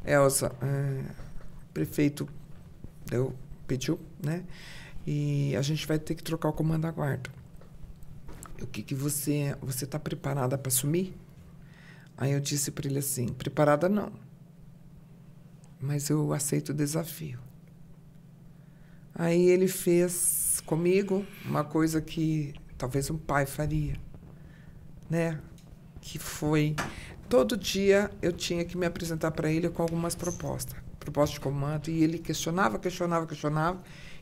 Elza, o prefeito pediu, né? E a gente vai ter que trocar o comando da guarda. O que você está preparada para assumir? Aí eu disse para ele assim, preparada não, mas eu aceito o desafio. Aí ele fez comigo uma coisa que talvez um pai faria, né? Que foi, todo dia eu tinha que me apresentar para ele com algumas propostas de comando, e ele questionava.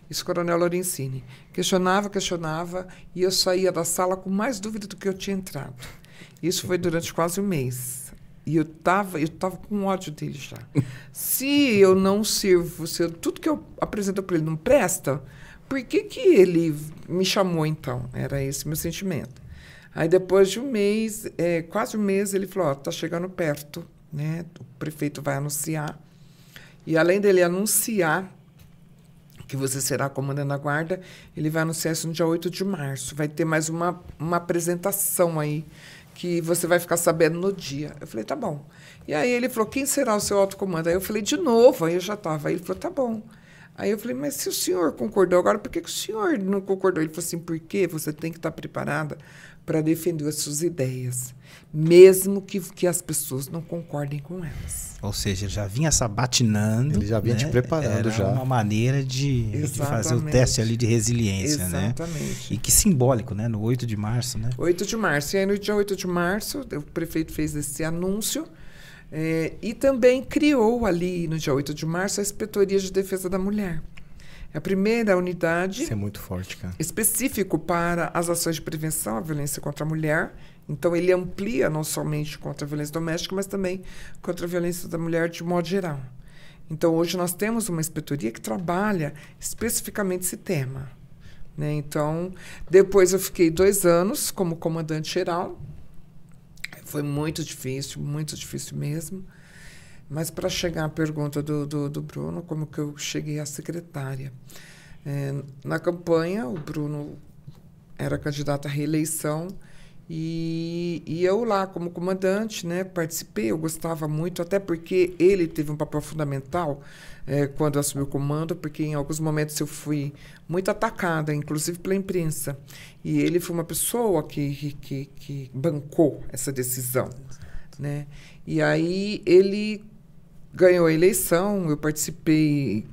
Isso, Coronel Lorenzini. Questionava, e eu saía da sala com mais dúvida do que eu tinha entrado. Isso foi durante quase um mês. E eu tava com ódio dele já. Se eu não sirvo, tudo que eu apresento para ele não presta, por que ele me chamou, então? Era esse meu sentimento. Aí, depois de um mês, quase um mês, ele falou, tá chegando perto, né? O prefeito vai anunciar. E, além dele anunciar que você será comandante da guarda, ele vai anunciar isso no dia 8 de março. Vai ter mais uma apresentação aí, que você vai ficar sabendo no dia. Eu falei, tá bom. E aí ele falou, quem será o seu alto comando? Aí eu falei, de novo. Aí eu já estava. Aí ele falou, tá bom. Aí eu falei, mas se o senhor concordou agora, por que o senhor não concordou? Ele falou assim, porque você tem que estar preparada para defender as suas ideias, mesmo que as pessoas não concordem com elas. Ou seja, ele já vinha sabatinando. Ele já vinha, né, te preparando. Era uma maneira de fazer o teste ali de resiliência. Exatamente. Né? E que simbólico, né? No 8 de março, né? 8 de março. E aí, no dia 8 de março, o prefeito fez esse anúncio e também criou ali, no dia 8 de março, a Inspetoria de Defesa da Mulher. É a primeira unidade... Isso é muito forte, cara. ...específico para as ações de prevenção à violência contra a mulher. Então, ele amplia não somente contra a violência doméstica, mas também contra a violência da mulher de modo geral. Então, hoje nós temos uma inspetoria que trabalha especificamente esse tema. Né? Então, depois eu fiquei 2 anos como comandante-geral. Foi muito difícil mesmo. Mas, para chegar à pergunta do Bruno, como que eu cheguei à secretária? Na campanha, o Bruno era candidato à reeleição e eu lá, como comandante, né, participei, eu gostava muito, até porque ele teve um papel fundamental quando assumiu o comando, porque em alguns momentos eu fui muito atacada, inclusive pela imprensa. E ele foi uma pessoa que bancou essa decisão. Né? E aí ele ganhou a eleição, eu participei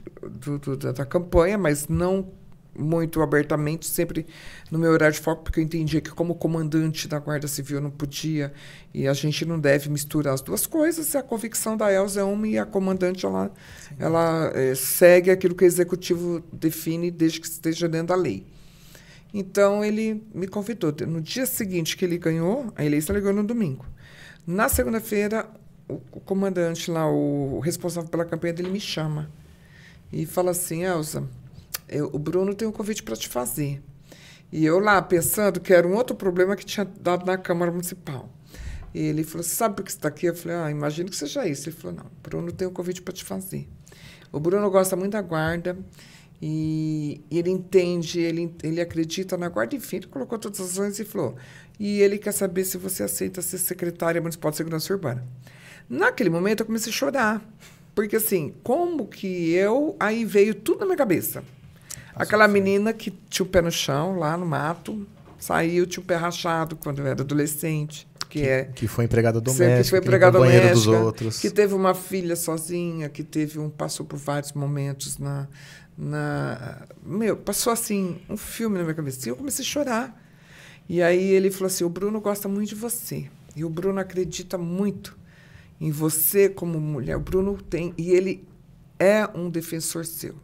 da campanha, mas não muito abertamente, sempre no meu horário de foco, porque eu entendia que como comandante da Guarda Civil eu não podia, e a gente não deve misturar as duas coisas. A convicção da Elza é uma e a comandante ela segue aquilo que o executivo define desde que esteja dentro da lei. Então ele me convidou. No dia seguinte que ele ganhou, a eleição ele ganhou no domingo. Na segunda-feira, o comandante lá, o responsável pela campanha dele, me chama e fala assim, Elza, o Bruno tem um convite para te fazer. E eu lá, pensando que era um outro problema que tinha dado na Câmara Municipal. E ele falou, sabe por que você está aqui? Eu falei, imagino que seja isso. Ele falou, não, o Bruno tem um convite para te fazer. O Bruno gosta muito da guarda e ele entende, ele acredita na guarda, enfim, ele colocou todas as ações e falou, e ele quer saber se você aceita ser secretária municipal de segurança urbana. Naquele momento eu comecei a chorar, porque assim, como que aí veio tudo na minha cabeça. Aquela menina que tinha o pé no chão, lá no mato, saiu, tinha o pé rachado quando eu era adolescente. Que foi empregada doméstica, que foi empregada doméstica, dos outros. Que teve uma filha sozinha, que passou por vários momentos passou assim, um filme na minha cabeça. E eu comecei a chorar. E aí ele falou assim, o Bruno gosta muito de você. E o Bruno acredita muito em você como mulher. O Bruno e ele é um defensor seu.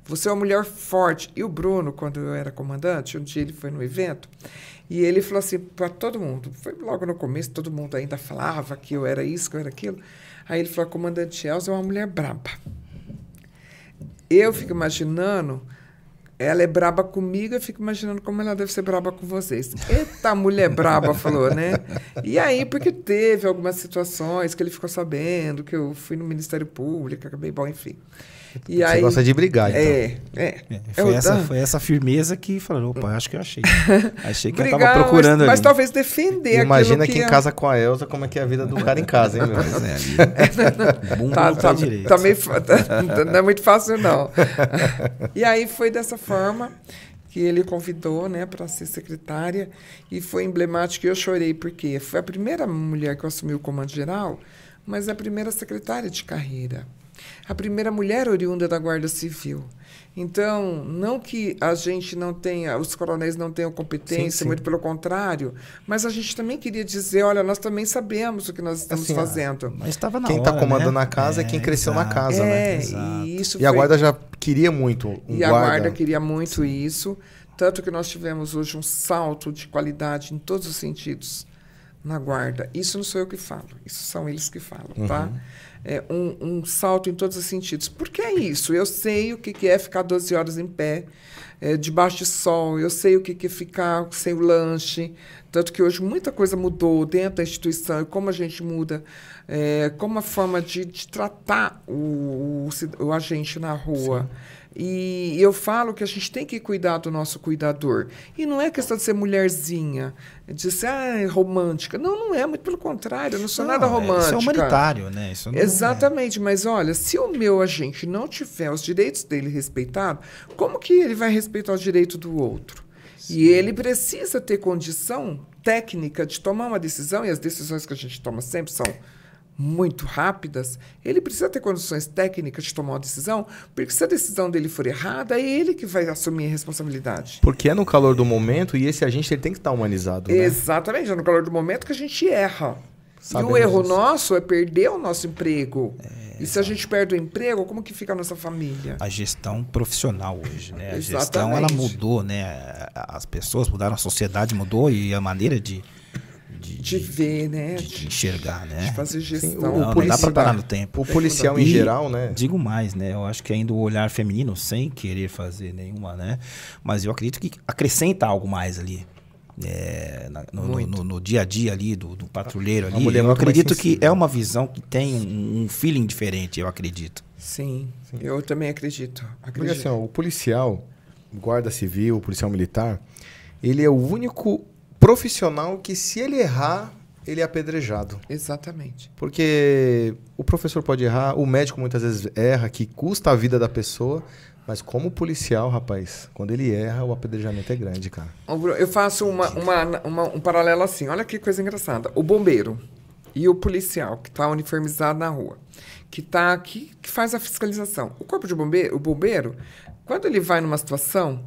você é uma mulher forte. E o Bruno, quando eu era comandante, um dia ele foi no evento e ele falou assim para todo mundo, foi logo no começo, todo mundo ainda falava que eu era isso, que eu era aquilo. Aí ele falou, a comandante Elza é uma mulher braba. Eu fico imaginando, ela é braba comigo, eu fico imaginando como ela deve ser braba com vocês. Eita, mulher braba, falou, né? E aí, porque teve algumas situações que ele ficou sabendo, que eu fui no Ministério Público, acabei, bom, enfim. E Você aí, gosta de brigar, então. Foi essa firmeza que falou, opa, acho que eu achei. Achei que eu brigar, tava procurando mas ali. talvez defender Imagina aquilo quem casa com a Elza, como é que é a vida do cara em casa, hein, meu? Bumbo Tá, no pé tá, direito. tá meio, não é muito fácil, não. E aí foi dessa forma que ele convidou, né, para ser secretária, e foi emblemático, e eu chorei, porque foi a primeira mulher que assumiu o comando geral, mas a primeira secretária de carreira. A primeira mulher oriunda da Guarda Civil. Então, não que a gente não tenha, os coronéis não tenham competência, Sim. muito pelo contrário, mas a gente também queria dizer, olha, nós também sabemos o que nós estamos Assim, fazendo. Mas estava na Quem hora, está comandando né? a casa é quem cresceu na casa, né? Exato. E isso E a foi- guarda já queria muito um E a guarda. Guarda queria muito isso, tanto que nós tivemos hoje um salto de qualidade em todos os sentidos na Guarda. Isso não sou eu que falo, isso são eles que falam, tá? É um salto em todos os sentidos. Por que é isso? Eu sei o que é ficar 12 horas em pé, debaixo de sol, eu sei o que é ficar sem o lanche, tanto que hoje muita coisa mudou dentro da instituição, e como a gente muda, como a forma de tratar o agente na rua. E eu falo que a gente tem que cuidar do nosso cuidador. E não é questão de ser mulherzinha, de ser romântica. Não, não é, muito pelo contrário, eu não sou nada romântica. Isso é humanitário, né? Isso não Exatamente, mas olha, se o meu agente não tiver os direitos dele respeitados, como que ele vai respeitar os direitos do outro? Sim. E ele precisa ter condição técnica de tomar uma decisão, e as decisões que a gente toma sempre são muito rápidas, ele precisa ter condições técnicas de tomar uma decisão, porque se a decisão dele for errada, é ele que vai assumir a responsabilidade. Porque é no calor do momento e esse agente ele tem que estar humanizado, né? Exatamente, é no calor do momento que a gente erra. Sabemos e o erro disso. nosso é perder o nosso emprego. E se a gente perde o emprego, como que fica a nossa família? A gestão profissional hoje, né? A Exatamente. gestão, ela mudou, né? As pessoas mudaram, a sociedade mudou e a maneira de ver, né? de enxergar, né? De fazer Sim, gestão. Não dá pra parar no tempo. O policial em E geral, né? Digo mais, né? Eu acho que ainda o olhar feminino, sem querer fazer nenhuma, né? Mas eu acredito que acrescenta algo mais ali. No dia a dia ali do patrulheiro ali. mulher Eu muito mais acredito que sensível. é uma visão que tem um feeling diferente, eu acredito. Sim, eu também acredito. Porque assim, ó, o policial, o guarda civil, o policial militar, ele é o único profissional que, se ele errar, ele é apedrejado. Exatamente. Porque o professor pode errar, o médico muitas vezes erra, que custa a vida da pessoa, mas como policial, rapaz, quando ele erra, o apedrejamento é grande, cara. Eu faço um paralelo assim. Olha que coisa engraçada. O bombeiro e o policial que está uniformizado na rua, que faz a fiscalização. O corpo de bombeiro, o bombeiro, quando ele vai numa situação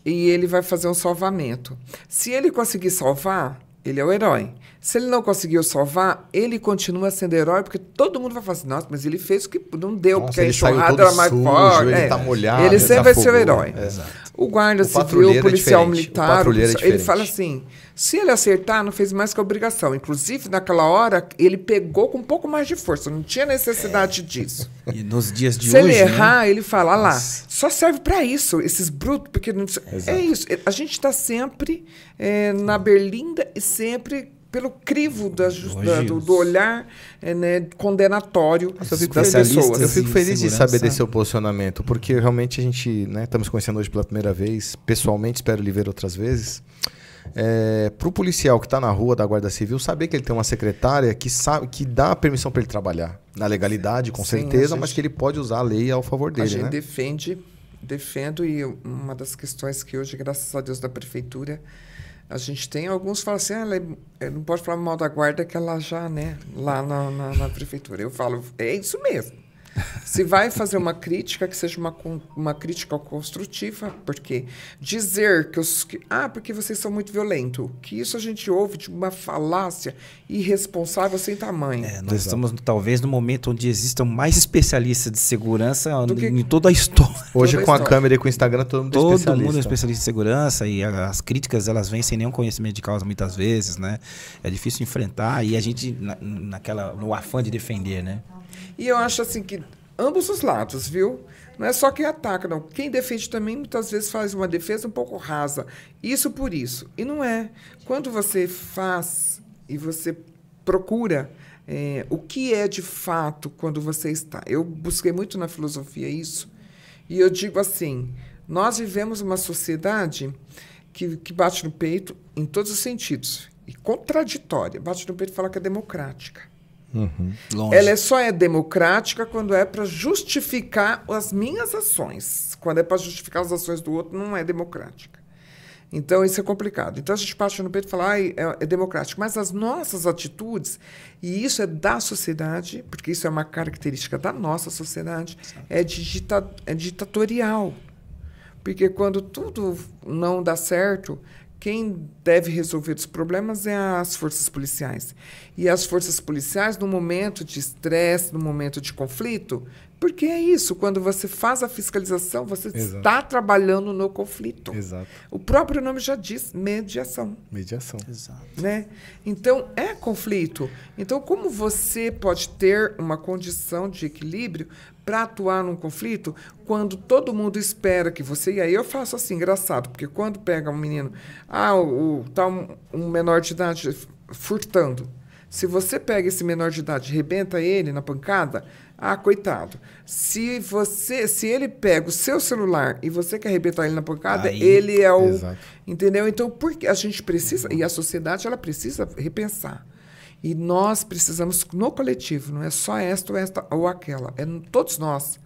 e ele vai fazer um salvamento, se ele conseguir salvar, ele é o herói. Se ele não conseguiu salvar, ele continua sendo herói, porque todo mundo vai falar assim, nossa, mas ele fez o que não deu, Nossa, porque a ele saiu enxurrada todo era mais sujo, forte. ele tá molhado, Ele sempre vai ser o desafogou. herói. Exato. O guarda O civil, patrulheiro o é policial diferente. O militar, patrulheiro é ele diferente. fala assim, se ele acertar, não fez mais que a obrigação. Inclusive, naquela hora, ele pegou com um pouco mais de força, não tinha necessidade disso. E nos dias de Se hoje, ele né? errar, ele fala, lá, só serve para isso, esses brutos, porque não, Exato. é isso. A gente está sempre na berlinda e sempre pelo crivo do olhar né, condenatório das pessoas. Eu fico feliz de segurança. saber desse seu posicionamento, porque realmente a gente, né, estamos conhecendo hoje pela primeira vez, pessoalmente, espero lhe ver outras vezes. Para o policial que está na rua da Guarda Civil, saber que ele tem uma secretária que sabe, que dá permissão para ele trabalhar na legalidade, com Sim, certeza, a mas gente- que ele pode usar a lei ao favor A dele, gente né? defendo, e uma das questões que hoje, graças a Deus, da prefeitura, a gente tem, alguns falam assim, não pode falar mal da guarda que ela já, né, lá na prefeitura. Eu falo, é isso mesmo. Se vai fazer uma crítica, que seja uma crítica construtiva, porque dizer porque vocês são muito violentos, que isso a gente ouve de uma falácia irresponsável sem tamanho. Nós estamos talvez no momento onde existam mais especialistas de segurança em toda a história. Hoje com a câmera e com o Instagram todo mundo é especialista em segurança e as críticas elas vêm sem nenhum conhecimento de causa muitas vezes, né? É difícil enfrentar e a gente no afã de defender, né? E eu acho assim que ambos os lados, viu? Não é só quem ataca, não. Quem defende também muitas vezes faz uma defesa um pouco rasa. Isso por isso. E não é. Quando você faz e você procura o que é de fato quando você está. Eu busquei muito na filosofia isso. E eu digo assim, nós vivemos uma sociedade que bate no peito em todos os sentidos. E contraditória. Bate no peito e fala que é democrática. Ela só é democrática quando é para justificar as minhas ações. Quando é para justificar as ações do outro, não é democrática. Então, isso é complicado. Então, a gente bate no peito e fala, é democrático. Mas as nossas atitudes, e isso é da sociedade, porque isso é uma característica da nossa sociedade, é ditatorial. Porque quando tudo não dá certo, quem deve resolver os problemas é as forças policiais. E as forças policiais, no momento de estresse, no momento de conflito, porque é isso, quando você faz a fiscalização, você está trabalhando no conflito. Exato. O próprio nome já diz, mediação. Mediação. Exato. Né? Então, é conflito. Então, como você pode ter uma condição de equilíbrio para atuar num conflito quando todo mundo espera que você... E aí eu faço assim, engraçado, porque quando pega um menino... um menor de idade furtando. Se você pega esse menor de idade e rebenta ele na pancada... coitado. Se ele pega o seu celular e você quer arrebentar ele na pancada, ele é o... Exato. Entendeu? Então, porque a gente precisa... E a sociedade, ela precisa repensar. E nós precisamos, no coletivo, não é só esta ou aquela, é todos nós,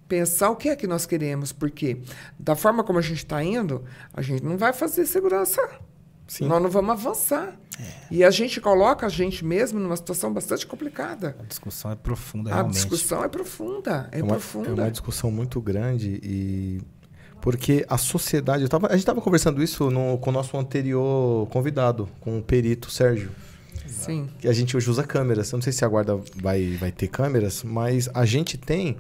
pensar o que é que nós queremos, porque da forma como a gente está indo, a gente não vai fazer segurança. Sim. Nós não vamos avançar. E a gente coloca a gente mesmo numa situação bastante complicada. A discussão é profunda, realmente. A discussão é profunda, profunda. É uma discussão muito grande porque a sociedade... a gente estava conversando isso com o nosso anterior convidado, com o perito Sérgio. Sim. Que a gente hoje usa câmeras. Eu não sei se a guarda vai ter câmeras, mas a gente tem.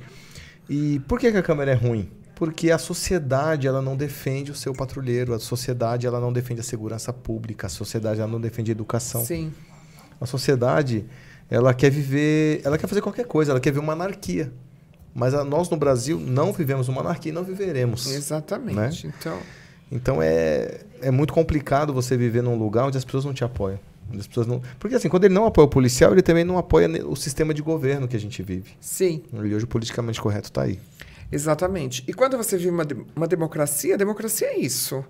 E por que a câmera é ruim? Porque a sociedade ela não defende o seu patrulheiro, a sociedade ela não defende a segurança pública, a sociedade ela não defende a educação. Sim. A sociedade ela quer viver, ela quer fazer qualquer coisa, ela quer ver uma anarquia. Mas nós no Brasil não vivemos uma anarquia e não viveremos. Exatamente. Né? Então é muito complicado você viver num lugar onde as pessoas não te apoiam. As pessoas não... Porque assim, quando ele não apoia o policial, ele também não apoia o sistema de governo que a gente vive. Sim. E hoje o politicamente correto está aí. Exatamente. E quando você vive uma democracia, a democracia é isso.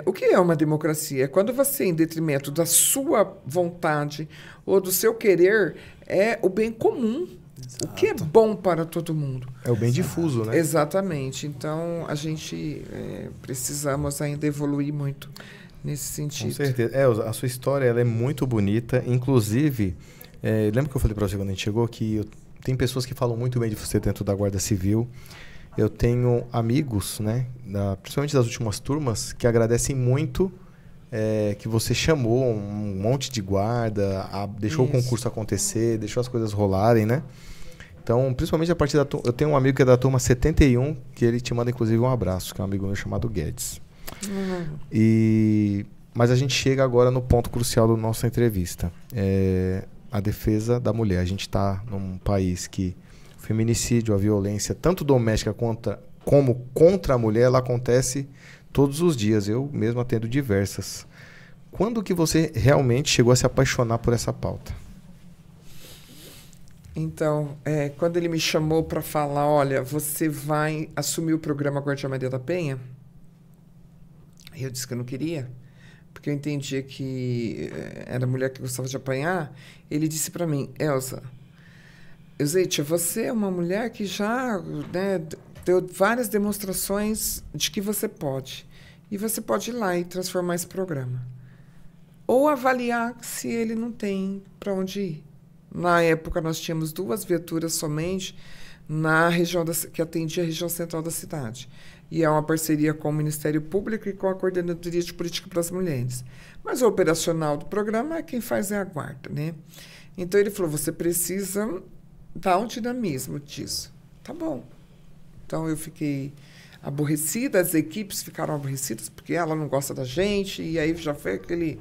O que é uma democracia? É quando você, em detrimento da sua vontade ou do seu querer, é o bem comum. Exato. O que é bom para todo mundo. É o bem difuso, né? Exatamente. Então, a gente precisamos ainda evoluir muito nesse sentido. Com certeza. A sua história ela é muito bonita. Inclusive, lembra que eu falei para você quando a gente chegou que tem pessoas que falam muito bem de você dentro da Guarda Civil. Eu tenho amigos, né, principalmente das últimas turmas, que agradecem muito que você chamou um monte de guarda, deixou o concurso acontecer, deixou as coisas rolarem, né? Então, principalmente a partir da turma... Eu tenho um amigo que é da turma 71, que ele te manda inclusive um abraço, que é um amigo meu chamado Guedes. Mas a gente chega agora no ponto crucial da nossa entrevista. A defesa da mulher. A gente está num país que o feminicídio, a violência, tanto doméstica como contra a mulher, ela acontece todos os dias. Eu mesmo atendo diversas. Quando que você realmente chegou a se apaixonar por essa pauta? Então, quando ele me chamou para falar, olha, você vai assumir o programa Guardia Maria da Penha, eu disse que eu não queria, porque eu entendia que era mulher que gostava de apanhar. Ele disse para mim, Elza, Euseitia, você é uma mulher que já deu várias demonstrações de que você pode. E você pode ir lá e transformar esse programa. Ou avaliar se ele não tem para onde ir. Na época, nós tínhamos 2 viaturas somente na região que atendia a região central da cidade. E é uma parceria com o Ministério Público e com a Coordenadoria de Política para as Mulheres. Mas o operacional do programa quem faz é a guarda, né? Então ele falou, você precisa dar um dinamismo disso. Tá bom. Então eu fiquei aborrecida, as equipes ficaram aborrecidas, porque ela não gosta da gente, e aí já foi aquele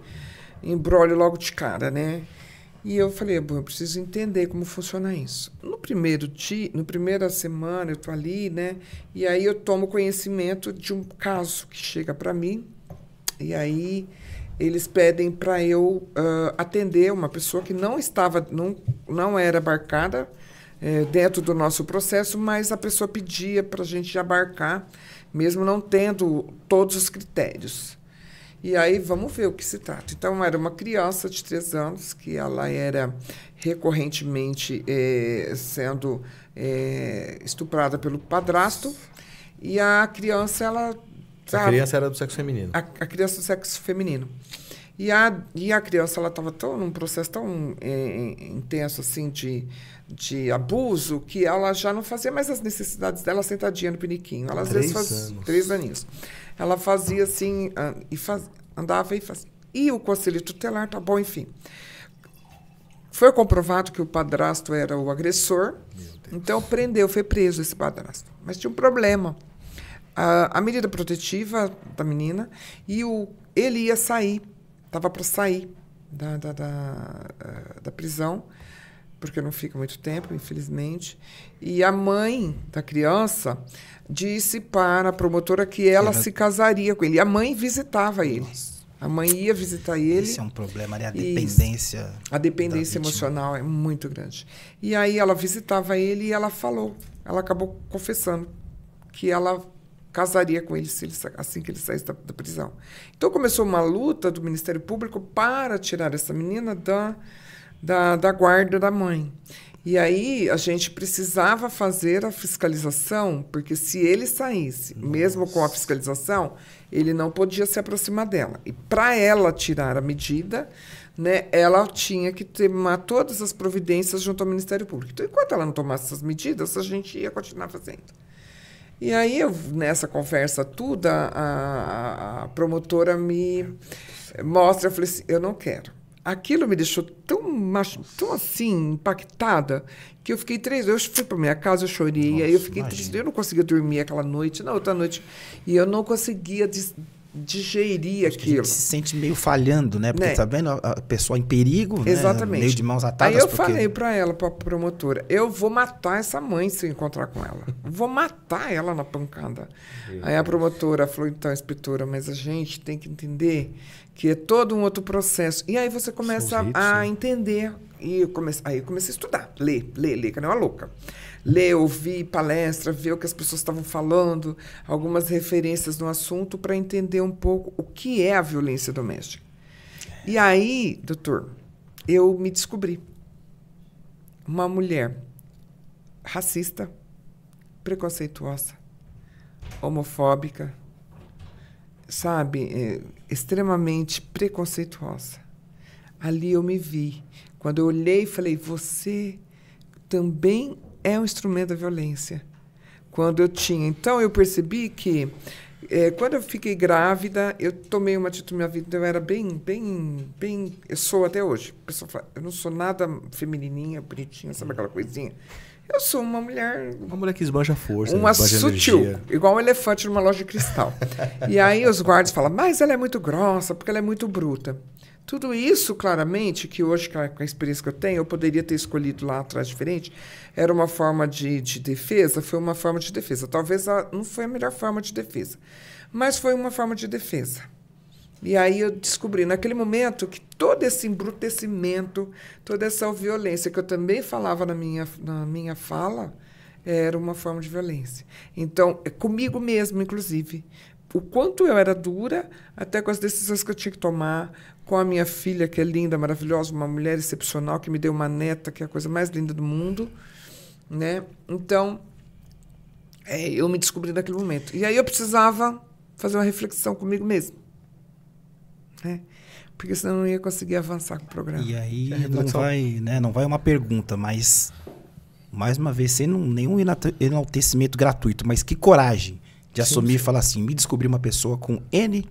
embrólio logo de cara, né? E eu falei, bom, eu preciso entender como funciona isso. No primeiro dia, na primeira semana, eu estou ali, né? E aí eu tomo conhecimento de um caso que chega para mim, e aí eles pedem para eu atender uma pessoa que não era abarcada dentro do nosso processo, mas a pessoa pedia para a gente abarcar, mesmo não tendo todos os critérios. E aí, vamos ver o que se trata. Então, era uma criança de 3 anos, que ela era recorrentemente sendo estuprada pelo padrasto, e a criança, ela... A criança era do sexo feminino. A criança do sexo feminino. E a criança, ela estava num processo tão intenso, assim, de abuso, que ela já não fazia mais as necessidades dela sentadinha no piniquinho. Ela, às vezes, fazia 3 aninhos. Ela fazia assim, andava e fazia. E o conselho tutelar, tá bom, enfim. Foi comprovado que o padrasto era o agressor, então foi preso esse padrasto. Mas tinha um problema. A medida protetiva da menina, e ele ia sair, estava para sair da prisão, porque não fica muito tempo, infelizmente. E a mãe da criança disse para a promotora que ela se casaria com ele. E a mãe visitava ele. A mãe ia visitar ele. Esse é um problema, né? A dependência. A dependência emocional é muito grande. E aí ela visitava ele e ela acabou confessando que ela casaria com ele assim que ele saísse da prisão. Então começou uma luta do Ministério Público para tirar essa menina da guarda da mãe. E aí a gente precisava fazer a fiscalização, porque se ele saísse, mesmo com a fiscalização, ele não podia se aproximar dela. E para ela tirar a medida, né, ela tinha que tomar todas as providências junto ao Ministério Público. Então, enquanto ela não tomasse essas medidas, a gente ia continuar fazendo. E aí, nessa conversa toda, a promotora me mostra, eu falei assim, eu não quero. Aquilo me deixou tão assim, impactada, que eu fiquei 3 dias. Eu fui para minha casa, eu chorei. Nossa, aí eu fiquei 3 dias. Eu não conseguia dormir aquela noite, na outra noite. E eu não conseguia digerir aquilo. A gente se sente meio falhando, né? Porque tá vendo a pessoa em perigo, exatamente, né? Meio de mãos atadas. Aí eu falei para ela, para a promotora, eu vou matar essa mãe se eu encontrar com ela. Vou matar ela na pancada. Aí a promotora falou, então, inspetora, mas a gente tem que entender que é todo um outro processo. E aí você começa a entender. Aí eu comecei a estudar, ler, que nem uma louca. Ler, ouvir palestra, ver o que as pessoas estavam falando, algumas referências no assunto para entender um pouco o que é a violência doméstica. E aí, doutor, eu me descobri uma mulher racista, preconceituosa, homofóbica, sabe, extremamente preconceituosa. Ali eu me vi. Quando eu olhei e falei, você também é um instrumento da violência. Então, eu percebi que, quando eu fiquei grávida, eu tomei uma atitude na minha vida, eu era bem, eu sou até hoje. A pessoa fala, eu não sou nada feminininha, bonitinha, sabe aquela coisinha? Eu sou uma mulher... Uma mulher que esbanja força, uma sutil, energia. Igual um elefante numa loja de cristal. E aí os guardas falam, mas ela é muito grossa, porque ela é muito bruta. Tudo isso, claramente, que hoje, com a experiência que eu tenho, eu poderia ter escolhido lá atrás diferente, era uma forma de defesa, foi uma forma de defesa. Talvez não foi a melhor forma de defesa, mas foi uma forma de defesa. E aí eu descobri, naquele momento, que todo esse embrutecimento, toda essa violência que eu também falava na minha fala, era uma forma de violência. Então, comigo mesmo, inclusive, o quanto eu era dura, até com as decisões que eu tinha que tomar, com a minha filha, que é linda, maravilhosa, uma mulher excepcional, que me deu uma neta, que é a coisa mais linda do mundo, né? Então, eu me descobri naquele momento. E aí eu precisava fazer uma reflexão comigo mesmo, né? Porque senão eu não ia conseguir avançar com o programa. E aí não vai uma pergunta, mas mais uma vez, sem nenhum enaltecimento gratuito, mas que coragem de assumir e falar assim, me descobri uma pessoa com N...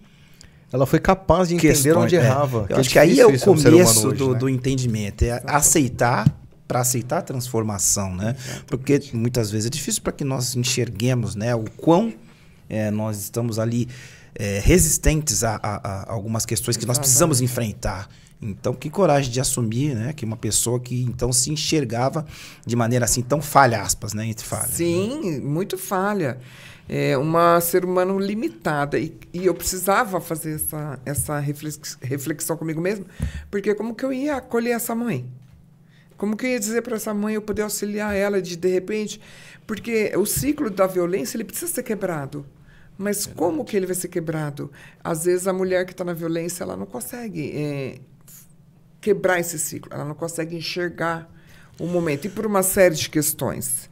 Ela foi capaz de entender onde errava. Eu acho que aí é o começo do entendimento, é aceitar, para aceitar a transformação, né? Porque muitas vezes é difícil para que nós enxerguemos, né, o quão nós estamos ali resistentes a algumas questões que nós precisamos enfrentar. Então, que coragem de assumir, né, que uma pessoa que então se enxergava de maneira assim tão falha, aspas, né, entre falha. Sim, né? Muito falha. É uma ser humano limitada. E eu precisava fazer essa reflexão comigo mesmo, porque como que eu ia acolher essa mãe? Como que eu ia dizer para essa mãe eu poder auxiliar ela de repente? Porque o ciclo da violência ele precisa ser quebrado. Mas como que ele vai ser quebrado? Às vezes a mulher que está na violência ela não consegue quebrar esse ciclo, ela não consegue enxergar o momento, e por uma série de questões.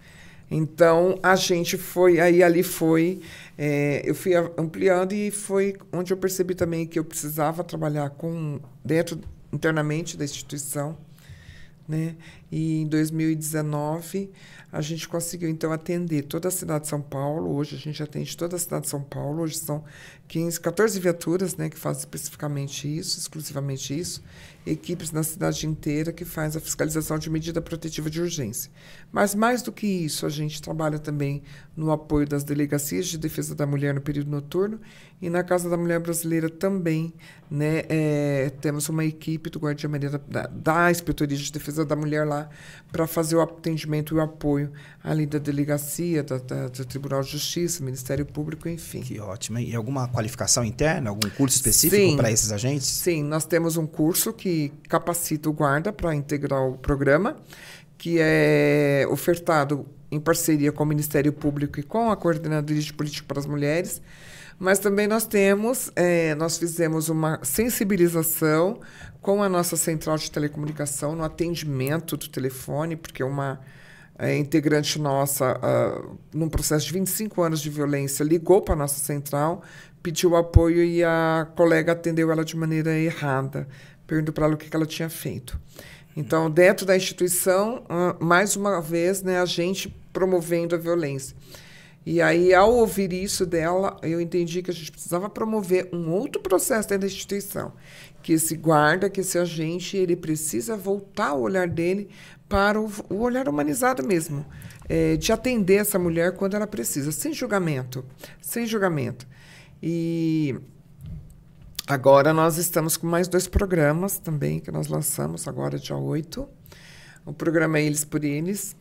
Então, a gente foi, ali foi, eu fui ampliando e foi onde eu percebi também que eu precisava trabalhar internamente da instituição, né? E em 2019, a gente conseguiu, então, atender toda a cidade de São Paulo. Hoje, a gente atende toda a cidade de São Paulo. Hoje são 14 viaturas, né, que fazem especificamente isso, exclusivamente isso. Equipes na cidade inteira que faz a fiscalização de medida protetiva de urgência. Mas, mais do que isso, a gente trabalha também no apoio das delegacias de defesa da mulher no período noturno e na Casa da Mulher Brasileira também, né, temos uma equipe do Guardia Maria da Inspetoria de Defesa da Mulher lá para fazer o atendimento e o apoio ali da delegacia, do Tribunal de Justiça, Ministério Público, enfim. Que ótimo. E alguma qualificação interna, algum curso específico para esses agentes? Sim, nós temos um curso que capacita o guarda para integrar o programa, que é ofertado em parceria com o Ministério Público e com a Coordenadoria de Política para as Mulheres. Mas também nós fizemos uma sensibilização com a nossa central de telecomunicação no atendimento do telefone, porque uma integrante nossa, num processo de 25 anos de violência, ligou para a nossa central, pediu apoio e a colega atendeu ela de maneira errada, perguntou para ela o que ela tinha feito. Então, dentro da instituição, mais uma vez, né, a gente promovendo a violência. E aí, ao ouvir isso dela, eu entendi que a gente precisava promover um outro processo dentro da instituição. Que esse guarda, que esse agente, ele precisa voltar o olhar dele para o olhar humanizado mesmo. De atender essa mulher quando ela precisa, sem julgamento. Sem julgamento. E agora nós estamos com mais 2 programas também, que nós lançamos agora, dia 8. O programa é Eles por Eles,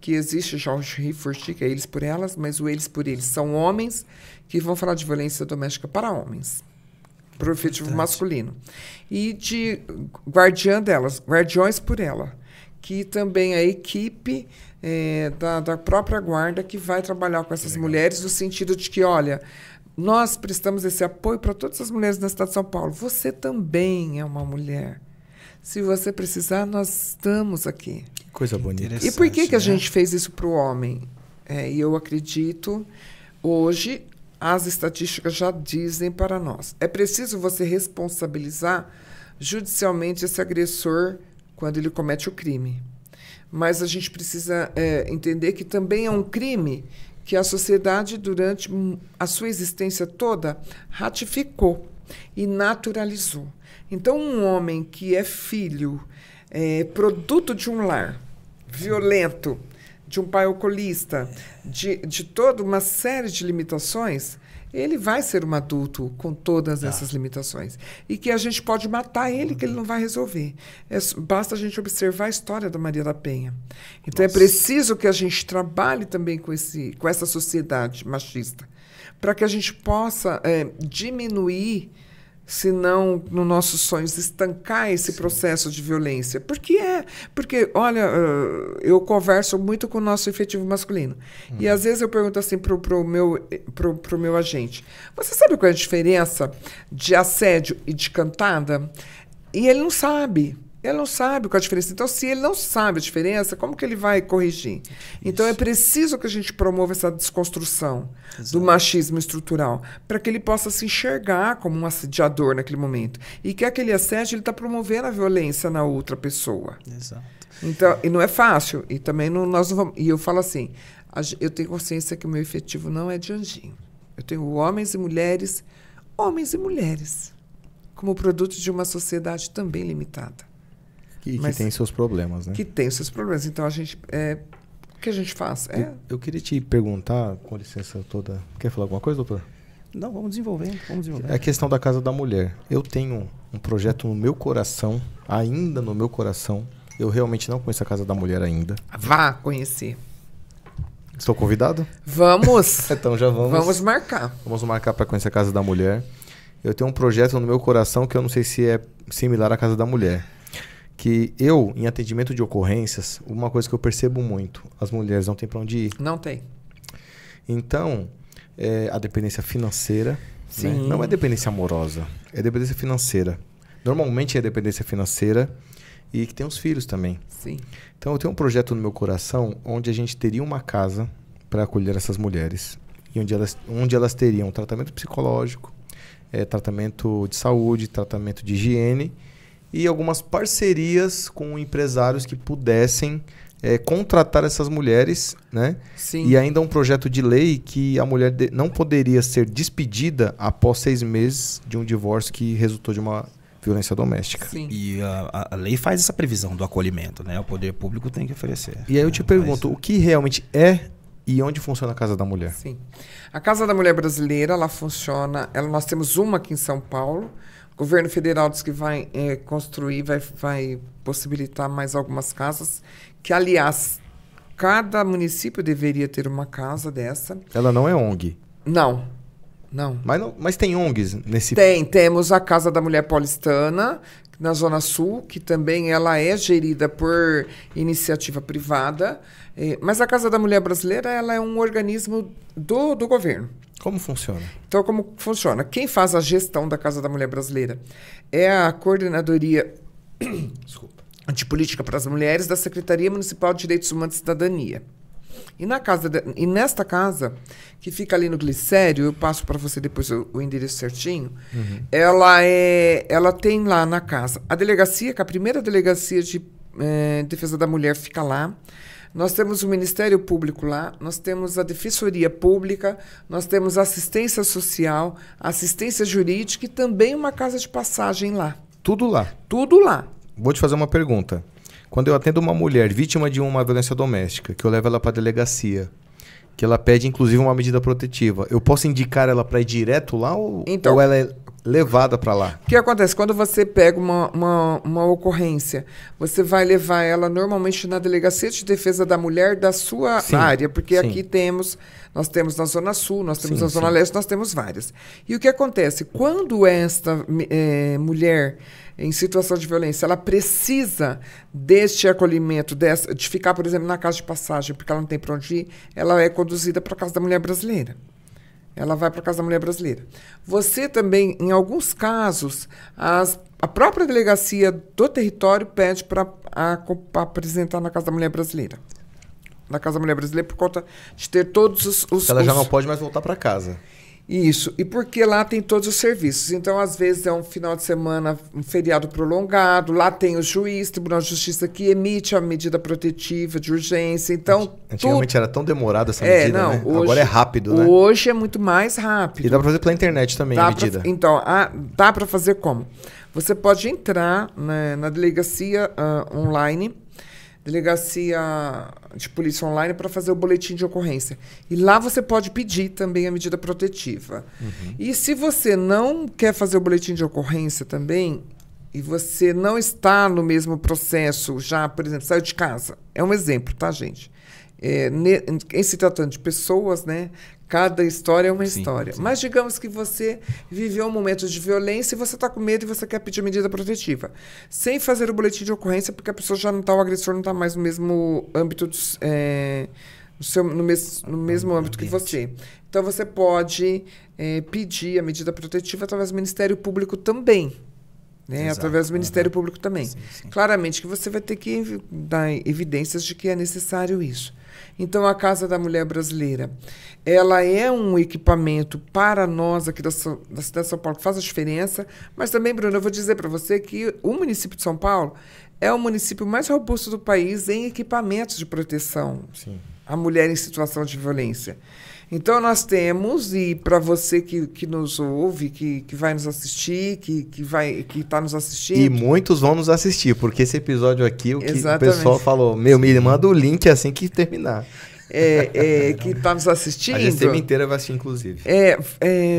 que existe já o Reforti, que é Eles por Elas, mas o Eles por Eles são homens que vão falar de violência doméstica para homens, para o efetivo masculino. E de guardiã delas, Guardiões por Ela, que também é a equipe da própria guarda que vai trabalhar com essas mulheres no sentido de que, olha, nós prestamos esse apoio para todas as mulheres da cidade de São Paulo. Você também é uma mulher. Se você precisar, nós estamos aqui. Coisa bonita. E por que a gente fez isso para o homem? E eu acredito, hoje, as estatísticas já dizem para nós. É preciso você responsabilizar judicialmente esse agressor quando ele comete o crime. Mas a gente precisa entender que também é um crime que a sociedade, durante a sua existência toda, ratificou e naturalizou. Então, um homem que é filho, produto de um lar violento, de um pai alcoolista, de toda uma série de limitações, ele vai ser um adulto com todas essas limitações. E que a gente pode matar ele, que ele não vai resolver. Basta a gente observar a história da Maria da Penha. Então, é preciso que a gente trabalhe também com essa sociedade machista, para que a gente possa diminuir, se não, nos nossos sonhos, estancar esse processo de violência. Porque, olha, eu converso muito com o nosso efetivo masculino. E, às vezes, eu pergunto assim pro meu agente, você sabe qual é a diferença de assédio e de cantada? E ele não sabe. Ele não sabe qual a diferença. Então, se ele não sabe a diferença, como que ele vai corrigir? Então, é preciso que a gente promova essa desconstrução do machismo estrutural, para que ele possa se enxergar como um assediador naquele momento. E que aquele assédio, ele está promovendo a violência na outra pessoa. Exato. Então, e não é fácil. E também nós não vamos... E eu falo assim, eu tenho consciência que o meu efetivo não é de anjinho. Eu tenho homens e mulheres, como produto de uma sociedade também limitada. Que tem seus problemas, né? Que tem seus problemas. Então, o que a gente faz? Eu queria te perguntar, com licença toda... Quer falar alguma coisa, doutor? Não, vamos desenvolvendo. É a questão da Casa da Mulher. Eu tenho um projeto no meu coração, ainda no meu coração. Eu realmente não conheço a Casa da Mulher ainda. Vá conhecer. Estou convidado? Vamos. Então já vamos. Vamos marcar. Vamos marcar para conhecer a Casa da Mulher. Eu tenho um projeto no meu coração que eu não sei se é similar à Casa da Mulher. Que eu, em atendimento de ocorrências, uma coisa que eu percebo muito, as mulheres não têm para onde ir. Não tem. Então, a dependência financeira, Sim. Né? Não é dependência amorosa, é dependência financeira. Normalmente é dependência financeira e que tem os filhos também. Sim. Então, eu tenho um projeto no meu coração onde a gente teria uma casa para acolher essas mulheres. E onde elas teriam tratamento psicológico, tratamento de saúde, tratamento de higiene e algumas parcerias com empresários que pudessem contratar essas mulheres, né? Sim. E ainda um projeto de lei que a mulher não poderia ser despedida após 6 meses de um divórcio que resultou de uma violência doméstica. Sim. E a lei faz essa previsão do acolhimento, né? O poder público tem que oferecer. E aí eu te pergunto, o que realmente é e onde funciona a Casa da Mulher? Sim. A Casa da Mulher Brasileira, ela funciona... nós temos uma aqui em São Paulo. O governo federal diz que vai construir, vai possibilitar mais algumas casas, que, aliás, cada município deveria ter uma casa dessa. Ela não é ONG? Não. Mas tem ONGs nesse... Temos a Casa da Mulher Paulistana, na Zona Sul, que também ela é gerida por iniciativa privada. Mas a Casa da Mulher Brasileira, ela é um organismo do governo. Como funciona? Então, como funciona? Quem faz a gestão da Casa da Mulher Brasileira é a Coordenadoria de Política para as Mulheres da Secretaria Municipal de Direitos Humanos e Cidadania. E nesta casa, que fica ali no Glicério, eu passo para você depois o endereço certinho, ela tem lá na casa a delegacia, que a primeira delegacia de defesa da mulher fica lá. Nós temos o Ministério Público lá, nós temos a Defensoria Pública, nós temos a assistência social, assistência jurídica e também uma casa de passagem lá. Tudo lá? Tudo lá. Vou te fazer uma pergunta. Quando eu atendo uma mulher vítima de uma violência doméstica, que eu levo ela para a delegacia, que ela pede inclusive uma medida protetiva, eu posso indicar ela para ir direto lá ou ela é levada para lá? O que acontece? Quando você pega uma ocorrência, você vai levar ela normalmente na Delegacia de Defesa da Mulher da sua área, porque aqui nós temos na Zona Sul, nós temos na Zona Leste, nós temos várias. E o que acontece? Quando esta mulher em situação de violência, ela precisa deste acolhimento, de ficar, por exemplo, na casa de passagem, porque ela não tem para onde ir, ela é conduzida para a Casa da Mulher Brasileira. Ela vai para a Casa da Mulher Brasileira. Você também, em alguns casos, a própria delegacia do território pede para apresentar na Casa da Mulher Brasileira. Na Casa da Mulher Brasileira, por conta de ter todos os... Ela já não pode mais voltar para casa. Isso, e porque lá tem todos os serviços. Então, às vezes, é um final de semana, um feriado prolongado, lá tem o juiz, Tribunal de Justiça, que emite a medida protetiva de urgência. Então, antigamente era tão demorada essa medida, né? Hoje, agora é rápido, né? Hoje é muito mais rápido. E dá para fazer pela internet também a medida. Então, dá para fazer como? Você pode entrar na delegacia online, Delegacia de Polícia Online, para fazer o boletim de ocorrência. E lá você pode pedir também a medida protetiva. Uhum. E se você não quer fazer o boletim de ocorrência também, e você não está no mesmo processo, já, por exemplo, saiu de casa. É um exemplo, tá, gente? Em se tratando de pessoas, né? Cada história é uma história. Sim. Mas digamos que você viveu um momento de violência e você está com medo e você quer pedir medida protetiva. Sem fazer o boletim de ocorrência, porque a pessoa já não está, o agressor não está mais no mesmo âmbito, no mesmo âmbito que você. Então, você pode pedir a medida protetiva através do Ministério Público também. né? Exato. Através do Ministério Público também. Sim, sim. Claramente que você vai ter que dar evidências de que é necessário isso. Então, a Casa da Mulher Brasileira, ela é um equipamento para nós aqui da cidade de São Paulo que faz a diferença, mas também, Bruno, eu vou dizer para você que o município de São Paulo é o município mais robusto do país em equipamentos de proteção à mulher em situação de violência. Então, nós temos, e para você que nos ouve, que vai nos assistir, que está nos assistindo... E muitos vão nos assistir, porque esse episódio aqui, o Exatamente. pessoal falou, me manda o link assim que terminar. Que está nos assistindo... A GCM inteira vai assistir, inclusive.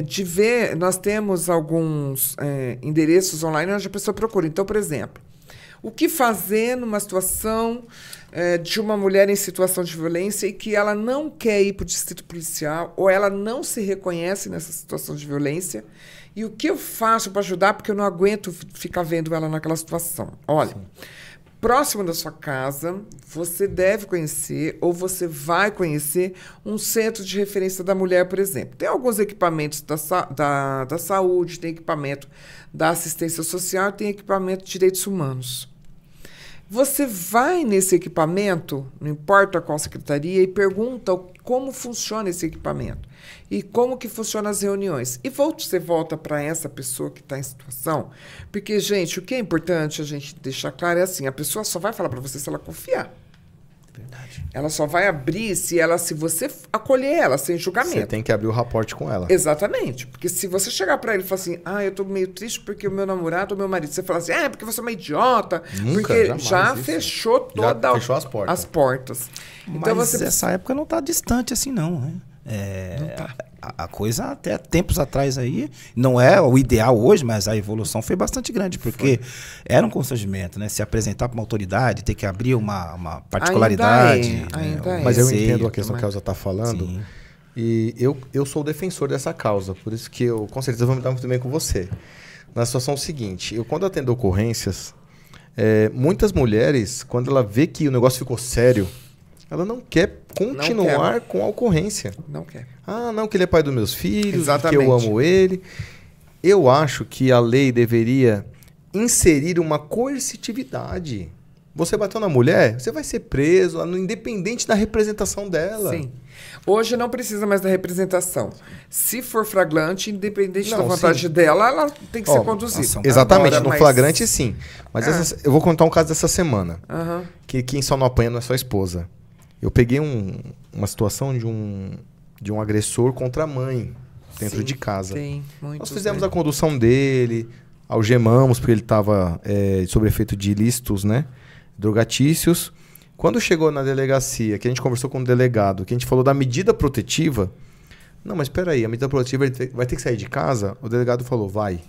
De ver, nós temos alguns endereços online onde a pessoa procura. Então, por exemplo, o que fazer numa situação de uma mulher em situação de violência e que ela não quer ir para o distrito policial ou ela não se reconhece nessa situação de violência? E o que eu faço para ajudar? Porque eu não aguento ficar vendo ela naquela situação. Olha, próximo da sua casa, você deve conhecer ou você vai conhecer um centro de referência da mulher, por exemplo. Tem alguns equipamentos da saúde, tem equipamento da assistência social, tem equipamento de direitos humanos. Você vai nesse equipamento, não importa qual secretaria, e pergunta como funciona esse equipamento e como que funcionam as reuniões. E você volta para essa pessoa que está em situação, porque, gente, o que é importante a gente deixar claro é assim, a pessoa só vai falar para você se ela confiar. Verdade. Ela só vai abrir se você acolher ela sem julgamento. Você tem que abrir o raporte com ela. Exatamente. Porque se você chegar para ele e falar assim, eu tô meio triste porque o meu namorado ou meu marido, você fala assim, é porque você é uma idiota. Nunca, porque já fechou fechou as portas. As portas. Então essa época não está distante assim, não, né? Não tá. A coisa até tempos atrás aí, não é o ideal hoje, mas a evolução foi bastante grande, porque era um constrangimento, né? Se apresentar para uma autoridade, ter que abrir uma particularidade. Ainda é. Mas eu entendo a questão que a Elza está falando. Sim. E eu sou o defensor dessa causa, por isso que eu, com certeza, vou me dar muito bem com você. Na situação seguinte, quando eu atendo ocorrências, muitas mulheres, quando ela vê que o negócio ficou sério, ela não quer continuar com a ocorrência. Não quer. Não, que ele é pai dos meus filhos, Exatamente. que eu amo ele. Eu acho que a lei deveria inserir uma coercitividade. Você bateu na mulher, você vai ser preso, independente da representação dela. Sim. Hoje não precisa mais da representação. Se for flagrante, independente da vontade dela, ela tem que ser conduzida. Exatamente, no flagrante sim. Mas eu vou contar um caso dessa semana. Que quem só não apanha não é só a esposa. Eu peguei uma situação de um agressor contra a mãe dentro de casa. Nós fizemos a condução dele, algemamos porque ele estava sob efeito de ilícitos, né? Drogatícios. Quando chegou na delegacia, que a gente conversou com o delegado, que a gente falou da medida protetiva, não, mas espera aí, a medida protetiva vai ter que sair de casa? O delegado falou, vai.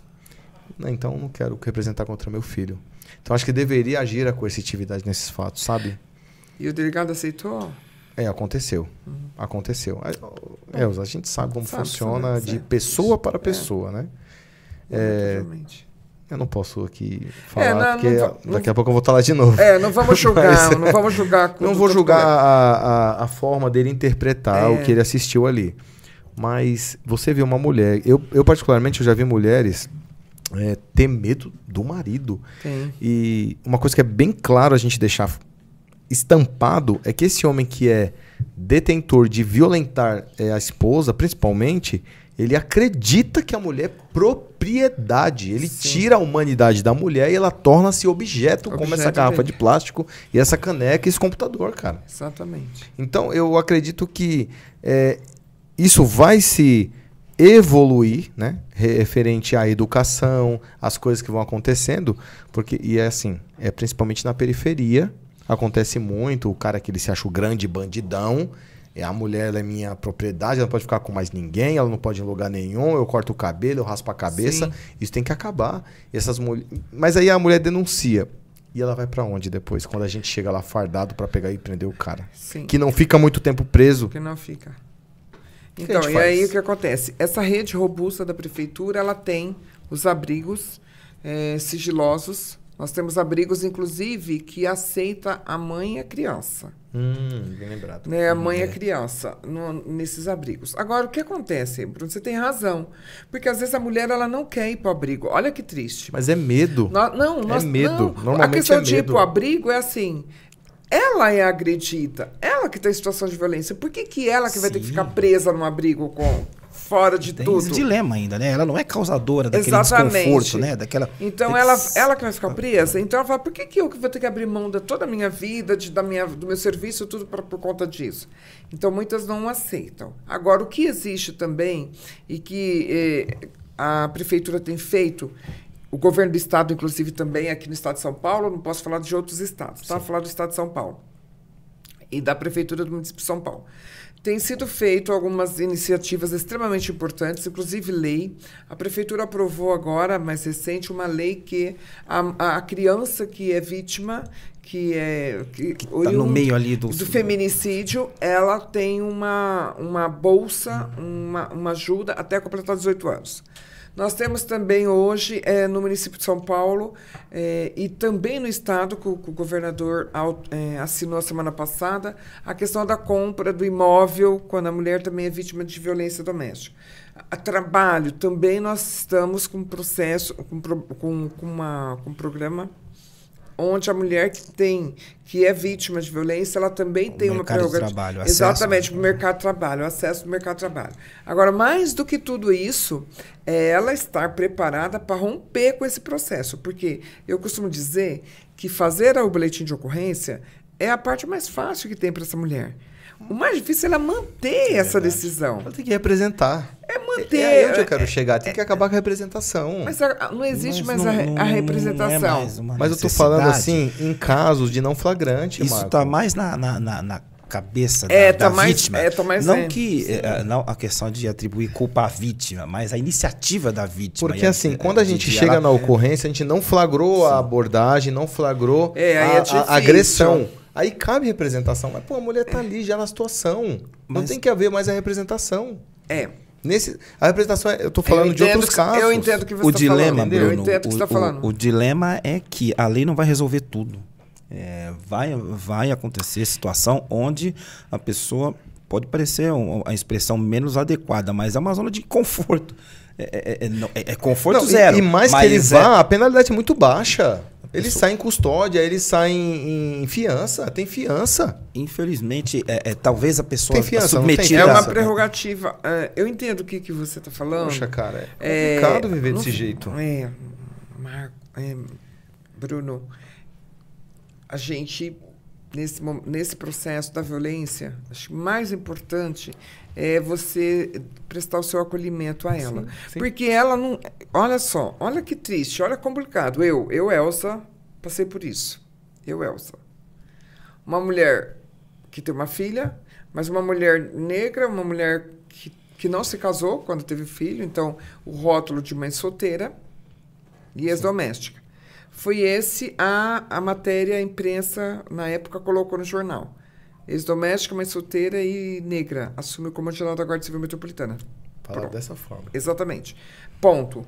Não, então não quero representar contra meu filho. Então acho que deveria agir a coercitividade nesses fatos, sabe? E o delegado aceitou? Aconteceu. Aconteceu. Elza, a gente sabe como funciona de pessoa para pessoa, né? Eu não posso aqui falar, porque daqui a pouco eu vou estar lá de novo. Não vamos julgar, não vamos julgar. Não vou julgar a forma dele interpretar o que ele assistiu ali. Mas você vê uma mulher... Eu particularmente, eu já vi mulheres ter medo do marido. Sim. E uma coisa que é bem claro a gente deixar estampado é que esse homem que é detentor de violentar a esposa, principalmente, ele acredita que a mulher é propriedade. Ele tira a humanidade da mulher e ela torna-se objeto como essa garrafa de plástico e essa caneca e esse computador, cara. Exatamente. Então, eu acredito que isso vai se evoluir, né? Referente à educação, às coisas que vão acontecendo, porque, principalmente na periferia, acontece muito, o cara que ele se acha o grande bandidão, a mulher ela é minha propriedade, ela não pode ficar com mais ninguém, ela não pode ir em lugar nenhum, eu corto o cabelo, eu raspo a cabeça. Sim. Isso tem que acabar. Mas aí a mulher denuncia. E ela vai pra onde depois? Quando a gente chega lá fardado pra pegar e prender o cara. Sim. Que não fica muito tempo preso. Que não fica. Então, e aí o que acontece? Essa rede robusta da prefeitura, ela tem os abrigos sigilosos Nós temos abrigos, inclusive, que aceita a mãe e a criança. Bem lembrado. Né? A mãe e a criança nesses abrigos. Agora, o que acontece, Bruno? Você tem razão. Porque, às vezes, a mulher ela não quer ir para o abrigo. Olha que triste. Mas é medo. É medo. Normalmente a questão é de ir medo. para o abrigo é assim... Ela é agredida. Ela que está em situação de violência. Por que ela que vai ter que ficar presa num abrigo fora de Tem tudo? esse dilema ainda, né? Ela não é causadora daquele Exatamente. desconforto, né? Daquela... Então, ela que vai ficar presa. Então, ela fala, por que eu que vou ter que abrir mão de toda a minha vida, do meu serviço, tudo por conta disso? Então, muitas não aceitam. Agora, o que existe também, e que a prefeitura tem feito, o governo do estado, inclusive, também aqui no estado de São Paulo, não posso falar de outros estados, tá? Falar do estado de São Paulo e da prefeitura do município de São Paulo. Tem sido feito algumas iniciativas extremamente importantes, inclusive lei. A prefeitura aprovou agora, mais recente, uma lei que a criança que é vítima, que tá no meio ali do feminicídio, ela tem uma bolsa, uma ajuda até completar 18 anos. Nós temos também hoje, no município de São Paulo, e também no estado, que o governador assinou a semana passada, a questão da compra do imóvel quando a mulher também é vítima de violência doméstica. A trabalho, também nós estamos com um processo, com um programa onde a mulher que é vítima de violência, ela também tem uma prerrogativa. Exatamente, para o mercado de trabalho, acesso ao mercado de trabalho. Agora, mais do que tudo isso, é ela estar preparada para romper com esse processo. Porque eu costumo dizer que fazer o boletim de ocorrência é a parte mais fácil que tem para essa mulher. O mais difícil é ela manter essa decisão. Ela tem que representar. É manter. É aí onde eu quero chegar. Tem que acabar com a representação. Mas não existe mais a representação. Mas eu tô falando assim, em casos de não flagrante, Isso Marco. tá mais na cabeça da vítima. Não que não a questão de atribuir culpa à vítima, mas a iniciativa da vítima. Porque assim, quando a gente chega na ocorrência, a gente não flagrou a abordagem, não flagrou a agressão. Aí cabe representação. Mas, pô, a mulher tá ali já na situação. Não tem que haver mais a representação. A representação, eu tô falando de outros casos. Eu entendo o que você está falando. Bruno, eu entendo o que você está falando. O dilema é que a lei não vai resolver tudo. Vai acontecer situação onde a pessoa pode parecer a expressão menos adequada, mas é uma zona de conforto. É conforto zero. E mais que ele vá, a penalidade é muito baixa. Ele sai em custódia, ele sai em fiança, tem fiança. Infelizmente, talvez a pessoa tem fiança, submetida... É uma prerrogativa. Eu entendo o que você está falando. Poxa, cara, é complicado viver desse jeito. Bruno, a gente, nesse processo da violência, acho que o mais importante é você prestar o seu acolhimento a ela. Sim. Porque ela não... Olha só, olha que triste, olha complicado. Eu, Elsa, passei por isso. Elsa. Uma mulher que tem uma filha, mas uma mulher negra, uma mulher que não se casou quando teve filho, então o rótulo de mãe solteira e ex-doméstica. Foi esse a matéria, a imprensa, na época, colocou no jornal. Ex-doméstica, mãe solteira e negra. Assume o comando-geral da Guarda Civil Metropolitana. Fala dessa forma. Exatamente. Ponto.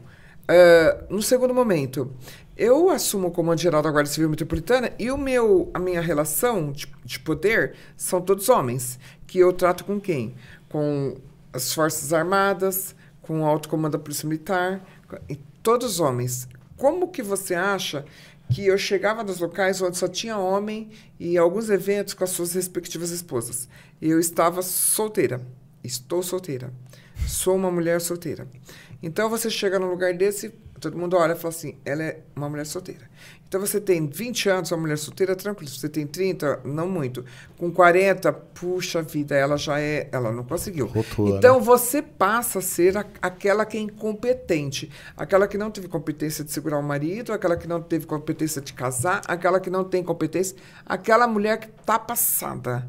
No segundo momento, eu assumo o comando-geral da Guarda Civil Metropolitana e a minha relação de poder são todos homens. Que eu trato com quem? Com as Forças Armadas, com o Alto Comando da Polícia Militar, todos homens. Como que você acha que eu chegava nos locais onde só tinha homem e alguns eventos com as suas respectivas esposas? Eu estava solteira. Estou solteira. Sou uma mulher solteira. Então, você chega num lugar desse, todo mundo olha e fala assim, ela é uma mulher solteira. Então, você tem 20 anos, uma mulher solteira, tranquilo. Você tem 30, não muito. Com 40, puxa vida, ela não conseguiu. Rotula, então, né? Você passa a ser aquela que é incompetente. Aquela que não teve competência de segurar o marido, aquela que não teve competência de casar, aquela que não tem competência, aquela mulher que está passada.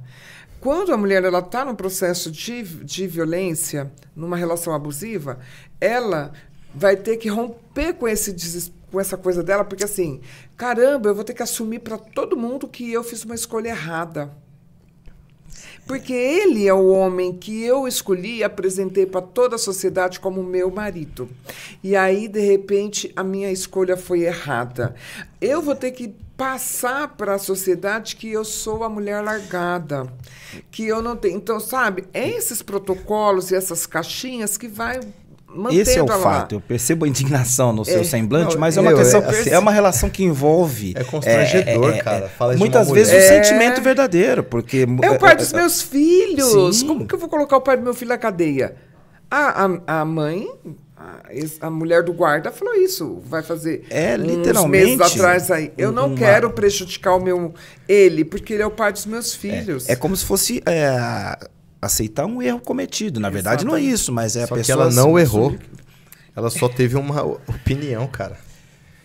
Quando a mulher está num processo de violência, numa relação abusiva, ela vai ter que romper com essa coisa dela, porque assim, caramba, eu vou ter que assumir para todo mundo que eu fiz uma escolha errada. Porque ele é o homem que eu escolhi e apresentei para toda a sociedade como meu marido. E aí, de repente, a minha escolha foi errada. Eu vou ter que passar para a sociedade que eu sou a mulher largada, que eu não tenho. Então, sabe, é esses protocolos e essas caixinhas que vai mantendo. Esse é o fato. Eu percebo a indignação no seu semblante, mas é uma questão, é uma relação que envolve. É constrangedor, cara. Fala de muitas vezes um sentimento verdadeiro, porque é o pai dos meus filhos. Sim. Como que eu vou colocar o pai do meu filho na cadeia? A mãe, a mulher do guarda falou isso. Vai fazer literalmente, uns meses atrás aí. Eu não quero prejudicar ele, porque ele é o pai dos meus filhos. É como se fosse aceitar um erro cometido. Na verdade, não é isso, mas é a pessoa... que ela não errou. Ela só teve uma opinião, cara.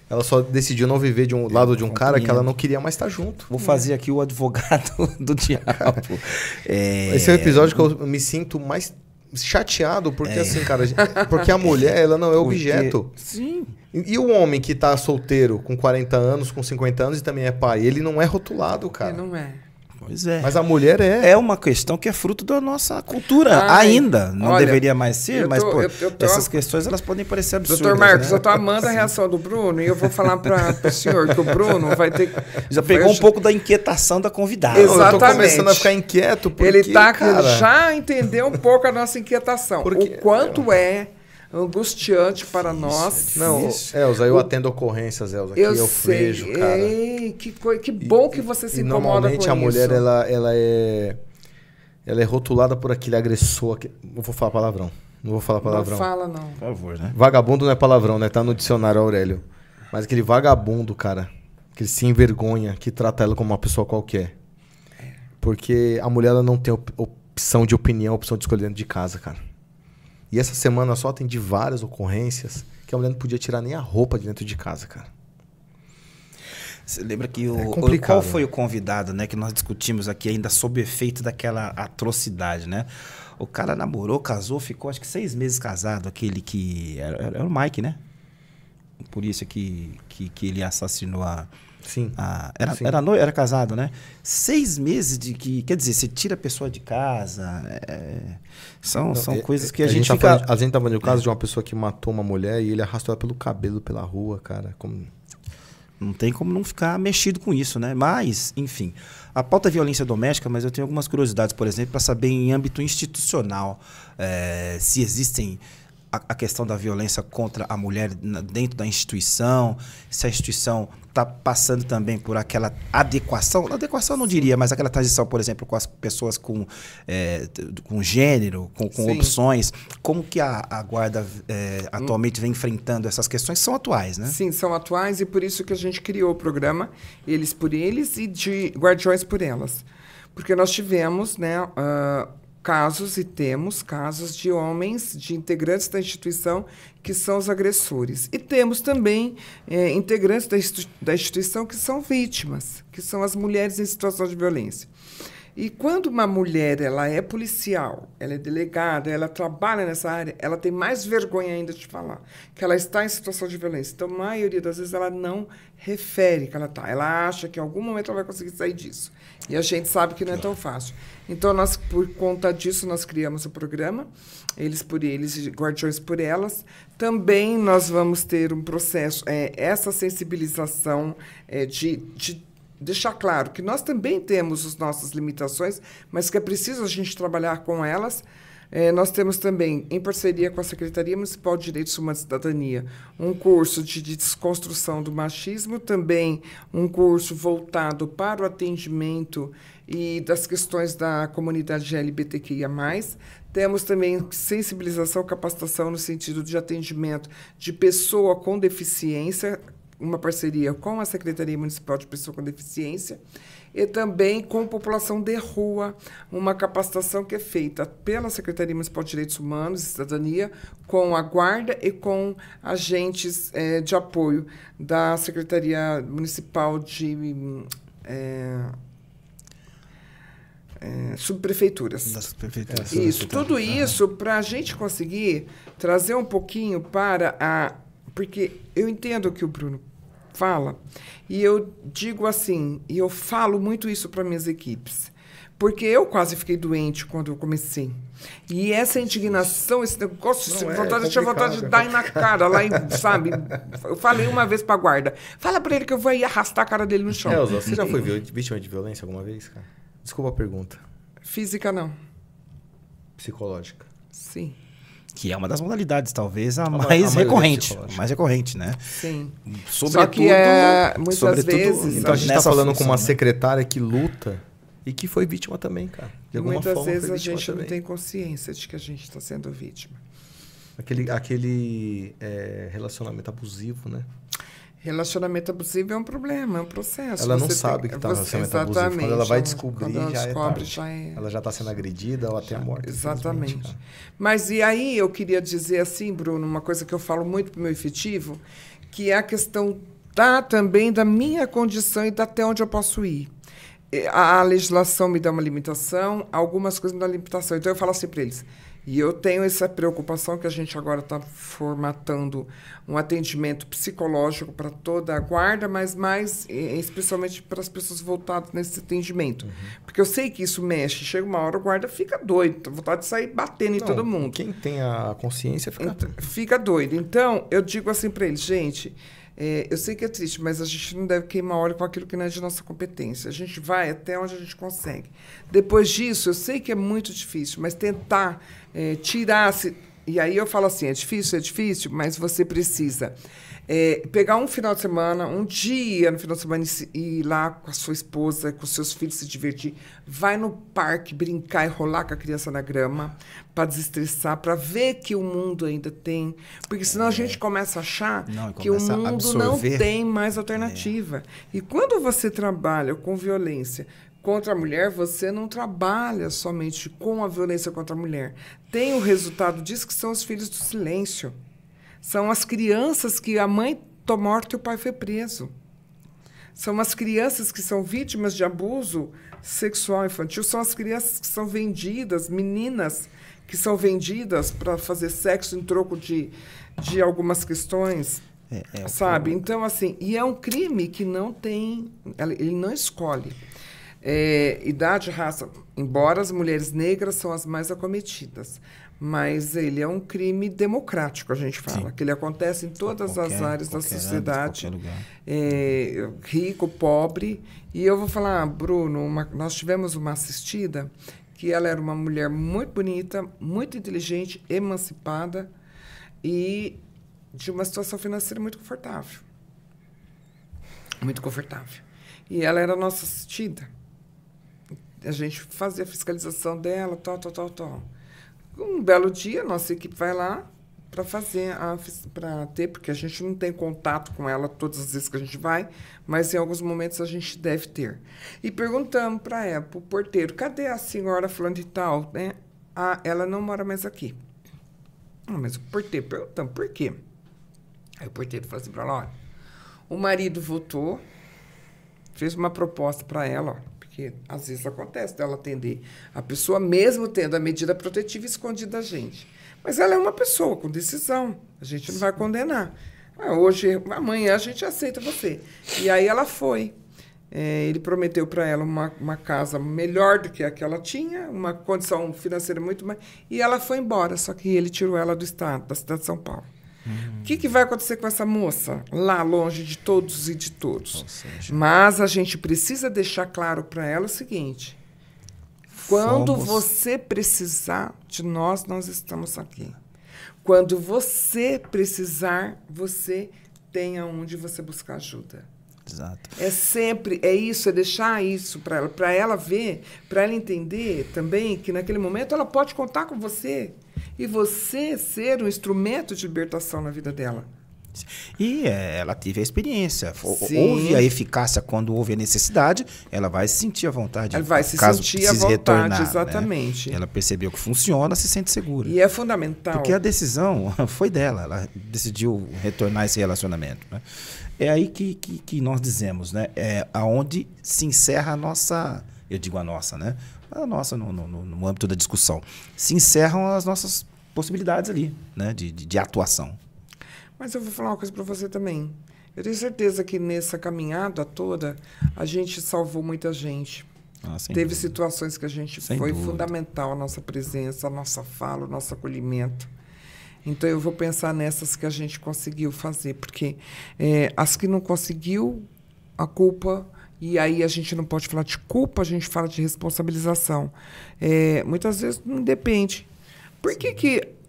Ela só decidiu não viver de um lado de um cara que ela não queria mais estar junto. Vou fazer aqui o advogado do diabo. Esse é o episódio que eu me sinto mais chateado, porque assim, cara, porque a mulher, ela não é objeto. Sim. E o homem que tá solteiro com 40 anos, com 50 anos e também é pai, ele não é rotulado, cara. Ele não é. Pois é. Mas a mulher é. É uma questão que é fruto da nossa cultura ainda. Não deveria mais ser, mas essas questões elas podem parecer absurdas. Doutor Marcos, né? eu tô amando a reação do Bruno e eu vou falar para o senhor que o Bruno vai ter... Já pegou um pouco da inquietação da convidada. Exatamente. Eu tô começando a ficar inquieto porque, ele já entendeu um pouco a nossa inquietação. O quanto é angustiante para nós. Não, Elza, eu atendo ocorrências, Elza, que eu vejo, cara. Que bom que você se incomoda com isso. Normalmente a mulher, ela é rotulada por aquele agressor. Não vou falar palavrão. Não vou falar palavrão. Não fala, não. Por favor, né? Vagabundo não é palavrão, né? Tá no dicionário, Aurélio. Mas aquele vagabundo, cara, que se envergonha, que trata ela como uma pessoa qualquer. Porque a mulher, ela não tem opção de opinião, opção de escolher dentro de casa, cara. E essa semana só atendi várias ocorrências que a mulher não podia tirar nem a roupa de dentro de casa, cara. Você lembra que qual foi o convidado, né, que nós discutimos aqui ainda sob efeito daquela atrocidade, né? O cara namorou, casou, ficou acho que 6 meses casado, aquele que... Era o Mike, né? O polícia que ele assassinou a... Sim. Sim. Era casado, né? 6 meses de que... Quer dizer, você tira a pessoa de casa... São coisas que a gente fica... A gente tá falando do caso de uma pessoa que matou uma mulher e ele arrastou ela pelo cabelo pela rua, cara. Não tem como não ficar mexido com isso, né? Mas, enfim, a pauta é violência doméstica, mas eu tenho algumas curiosidades, por exemplo, para saber em âmbito institucional se existem a questão da violência contra a mulher dentro da instituição, se a instituição está passando também por aquela adequação eu não diria, mas aquela transição, por exemplo, com as pessoas com gênero, com opções. Como que a guarda atualmente vem enfrentando essas questões? São atuais, né? Sim, são atuais e por isso que a gente criou o programa Eles por Eles e de Guardiões por Elas. Porque nós tivemos, né, casos e temos casos de homens, de integrantes da instituição que são os agressores. E temos também integrantes da instituição que são vítimas, que são as mulheres em situação de violência. E quando uma mulher ela é policial, ela é delegada, ela trabalha nessa área, ela tem mais vergonha ainda de falar que ela está em situação de violência. Então, a maioria das vezes, ela não refere que ela está. Ela acha que em algum momento ela vai conseguir sair disso. E a gente sabe que não é tão fácil. Então, nós, por conta disso, nós criamos o programa Eles por Eles e Guardiões por Elas. Também nós vamos ter um processo, essa sensibilização de deixar claro que nós também temos as nossas limitações, mas que é preciso a gente trabalhar com elas. Nós temos também, em parceria com a Secretaria Municipal de Direitos Humanos e Cidadania, um curso de desconstrução do machismo, também um curso voltado para o atendimento e das questões da comunidade LGBTQIA+. Temos também sensibilização, capacitação no sentido de atendimento de pessoa com deficiência, uma parceria com a Secretaria Municipal de Pessoa com Deficiência, e também com população de rua, uma capacitação que é feita pela Secretaria Municipal de Direitos Humanos e Cidadania, com a Guarda e com agentes de apoio da Secretaria Municipal de subprefeituras. Das prefeituras. Isso, tudo isso para a gente conseguir trazer um pouquinho para porque eu entendo o que o Bruno fala, e eu digo assim, e eu falo muito isso para minhas equipes. Porque eu quase fiquei doente quando eu comecei. E essa indignação, esse negócio, tinha vontade de dar na cara, lá, sabe? Eu falei uma vez pra guarda, fala pra ele que eu vou ir arrastar a cara dele no chão. Elza, você já foi vítima de violência alguma vez, cara? Desculpa a pergunta. Física, não. Psicológica. Sim. Que é uma das modalidades, talvez, a mais recorrente. Mais recorrente, né? Sim. Sobretudo, só que muitas vezes... Então a gente tá falando com uma secretária que luta e que foi vítima também, cara. De alguma muitas forma, vezes a gente também. não tem consciência de que a gente está sendo vítima. Aquele relacionamento abusivo, né? Relacionamento abusivo é um problema, é um processo. Ela não sabe que está no relacionamento abusivo. Quando ela vai descobrir, ela já está sendo agredida ou até morta. Exatamente. Mas e aí eu queria dizer assim, Bruno, uma coisa que eu falo muito para o meu efetivo, que é a questão também da minha condição e da até onde eu posso ir. A legislação me dá uma limitação, algumas coisas me dão limitação. Então eu falo assim para eles. E eu tenho essa preocupação que a gente agora está formatando um atendimento psicológico para toda a guarda, mas mais especialmente para as pessoas voltadas nesse atendimento. Porque eu sei que isso mexe. Chega uma hora, o guarda fica doido, vontade de sair batendo em todo mundo. Quem tem a consciência fica doido. Então, eu digo assim para eles, gente... eu sei que é triste, mas a gente não deve queimar óleo com aquilo que não é de nossa competência. A gente vai até onde a gente consegue. Depois disso, eu sei que é muito difícil, mas tentar tirar-se... E aí eu falo assim, é difícil, mas você precisa pegar um final de semana, um dia no final de semana e ir lá com a sua esposa, com os seus filhos se divertir. Vai no parque brincar e rolar com a criança na grama para desestressar, para ver que o mundo ainda tem... Porque senão a gente começa a achar que o mundo não tem mais alternativa. E quando você trabalha com violência contra a mulher, você não trabalha somente com a violência contra a mulher. Tem o resultado disso, que são os filhos do silêncio. São as crianças que a mãe está morta e o pai foi preso. São as crianças que são vítimas de abuso sexual infantil. São as crianças que são vendidas, meninas que são vendidas para fazer sexo em troco de algumas questões, sabe? Então, assim, e é um crime que não tem... Ele não escolhe. Idade, raça, embora as mulheres negras são as mais acometidas, mas ele é um crime democrático, a gente fala, que ele acontece em todas as áreas da sociedade, rico, pobre. E eu vou falar, Bruno, nós tivemos uma assistida que ela era uma mulher muito bonita, muito inteligente, emancipada e de uma situação financeira muito confortável. Muito confortável. E ela era nossa assistida. A gente fazia a fiscalização dela, tal. Um belo dia, nossa equipe vai lá para fazer, porque a gente não tem contato com ela todas as vezes que a gente vai, mas em alguns momentos a gente deve ter. E perguntamos para ela, para o porteiro, cadê a senhora fulano de tal? Né? Ela não mora mais aqui. Mas o porteiro, perguntamos, por quê? Aí o porteiro falou assim para ela, olha, o marido votou, fez uma proposta para ela, ó, porque às vezes acontece dela atender a pessoa, mesmo tendo a medida protetiva escondida da gente. Mas ela é uma pessoa com decisão, a gente não vai condenar. Amanhã a gente aceita você. E aí ela foi. Ele prometeu para ela uma casa melhor do que a que ela tinha, uma condição financeira muito mais, e ela foi embora, só que ele tirou ela do estado, da cidade de São Paulo. O que vai acontecer com essa moça lá longe de todos e de todos? Mas a gente precisa deixar claro para ela o seguinte: quando você precisar de nós, nós estamos aqui. Quando você precisar, você tem aonde você buscar ajuda. Exato. É isso, é deixar isso para ela ver, para ela entender também que naquele momento ela pode contar com você. E você ser um instrumento de libertação na vida dela. E ela teve a experiência. Houve a eficácia quando houve a necessidade, ela vai se sentir à vontade. Ela vai se sentir à vontade, retornar, exatamente. Né? Ela percebeu que funciona, se sente segura. E é fundamental. Porque a decisão foi dela, ela decidiu retornar esse relacionamento. Né? É aí que nós dizemos, né? É aonde se encerra a nossa, eu digo a nossa, né? A nossa no âmbito da discussão. Se encerram as nossas possibilidades ali, né? de atuação. Mas eu vou falar uma coisa para você também. Eu tenho certeza que nessa caminhada toda, a gente salvou muita gente. Teve situações que a gente foi dúvida. fundamental a nossa presença, a nossa fala, o nosso acolhimento. Então, eu vou pensar nessas que a gente conseguiu fazer, porque as que não conseguiu, a culpa... E aí a gente não pode falar de culpa, a gente fala de responsabilização. Muitas vezes não depende.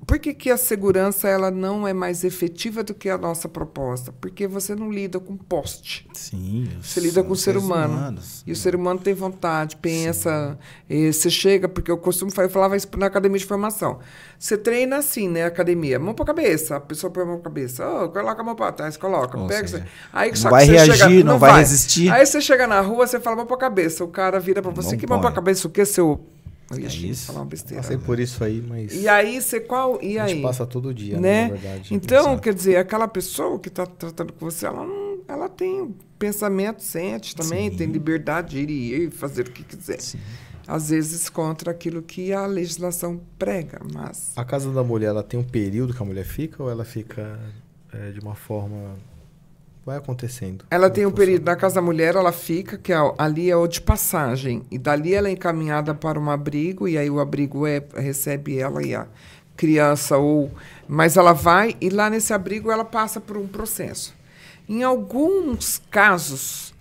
Por que a segurança ela não é mais efetiva do que a nossa proposta? Porque você não lida com poste. Sim. Você lida com o ser humano. Humanos. E o ser humano tem vontade, pensa. Você chega, porque eu costumo falar, eu falava isso na academia de formação. Você treina assim, né? Academia. Mão para a cabeça. A pessoa põe a mão para a cabeça. Coloca a mão para trás, coloca. Pega. Aí, não vai reagir, não vai resistir. Aí você chega na rua, você fala mão para a cabeça. O cara vira para você. Que mão para a cabeça? O que, seu... isso. Falar uma besteira. Passei por isso aí, mas... E aí, você qual... E aí? A gente passa todo dia, né? Na verdade. Então, quer dizer, aquela pessoa que está tratando com você, ela tem pensamento, sente também, tem liberdade de ir e fazer o que quiser. Sim. Às vezes contra aquilo que a legislação prega, mas... A casa da mulher, ela tem um período que a mulher fica ou ela fica de uma forma... Vai acontecendo? Ela tem um período, na casa da mulher ela fica, que ali é o de passagem, e dali ela é encaminhada para um abrigo, e aí o abrigo recebe ela e a criança, mas ela vai, e lá nesse abrigo ela passa por um processo. Em alguns casos,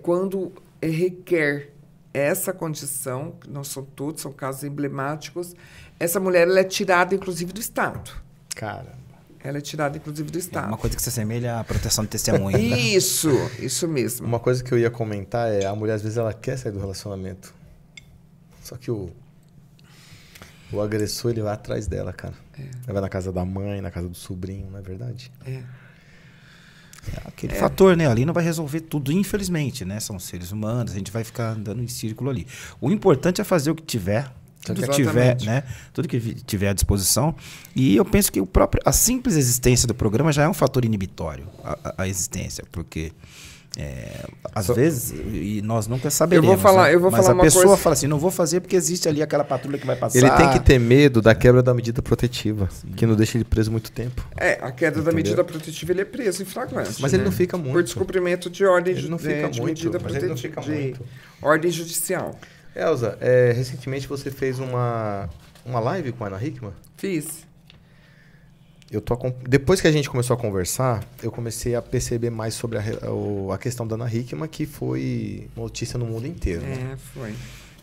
quando requer essa condição, que não são todos, são casos emblemáticos, essa mulher ela é tirada, inclusive, do Estado. Cara... Ela é tirada, inclusive, do Estado. Uma coisa que se assemelha à proteção de testemunha. Isso mesmo. Uma coisa que eu ia comentar a mulher, às vezes, ela quer sair do relacionamento. Só que o agressor, ele vai atrás dela, cara. Ele vai na casa da mãe, na casa do sobrinho, não é verdade? Aquele fator, né? Ali não vai resolver tudo, infelizmente, né? São seres humanos, a gente vai ficar andando em círculo ali. O importante é fazer o que tiver. Tudo que tiver, né? Tudo que tiver à disposição. E eu penso que a simples existência do programa já é um fator inibitório, a existência, porque às vezes, e nós nunca saberemos. Mas a pessoa fala assim, não vou fazer porque existe ali aquela patrulha que vai passar. Ele tem que ter medo da quebra da medida protetiva, que não deixa ele preso muito tempo. A queda da medida protetiva, ele é preso em flagrante. Mas ele não fica muito. Por descumprimento de ordem ele não fica de muito, medida mas ele não fica muito. Ordem judicial. Elza, recentemente você fez uma live com a Ana Hickman? Fiz. Depois que a gente começou a conversar, eu comecei a perceber mais sobre a questão da Ana Hickman, que foi notícia no mundo inteiro. Né? Foi.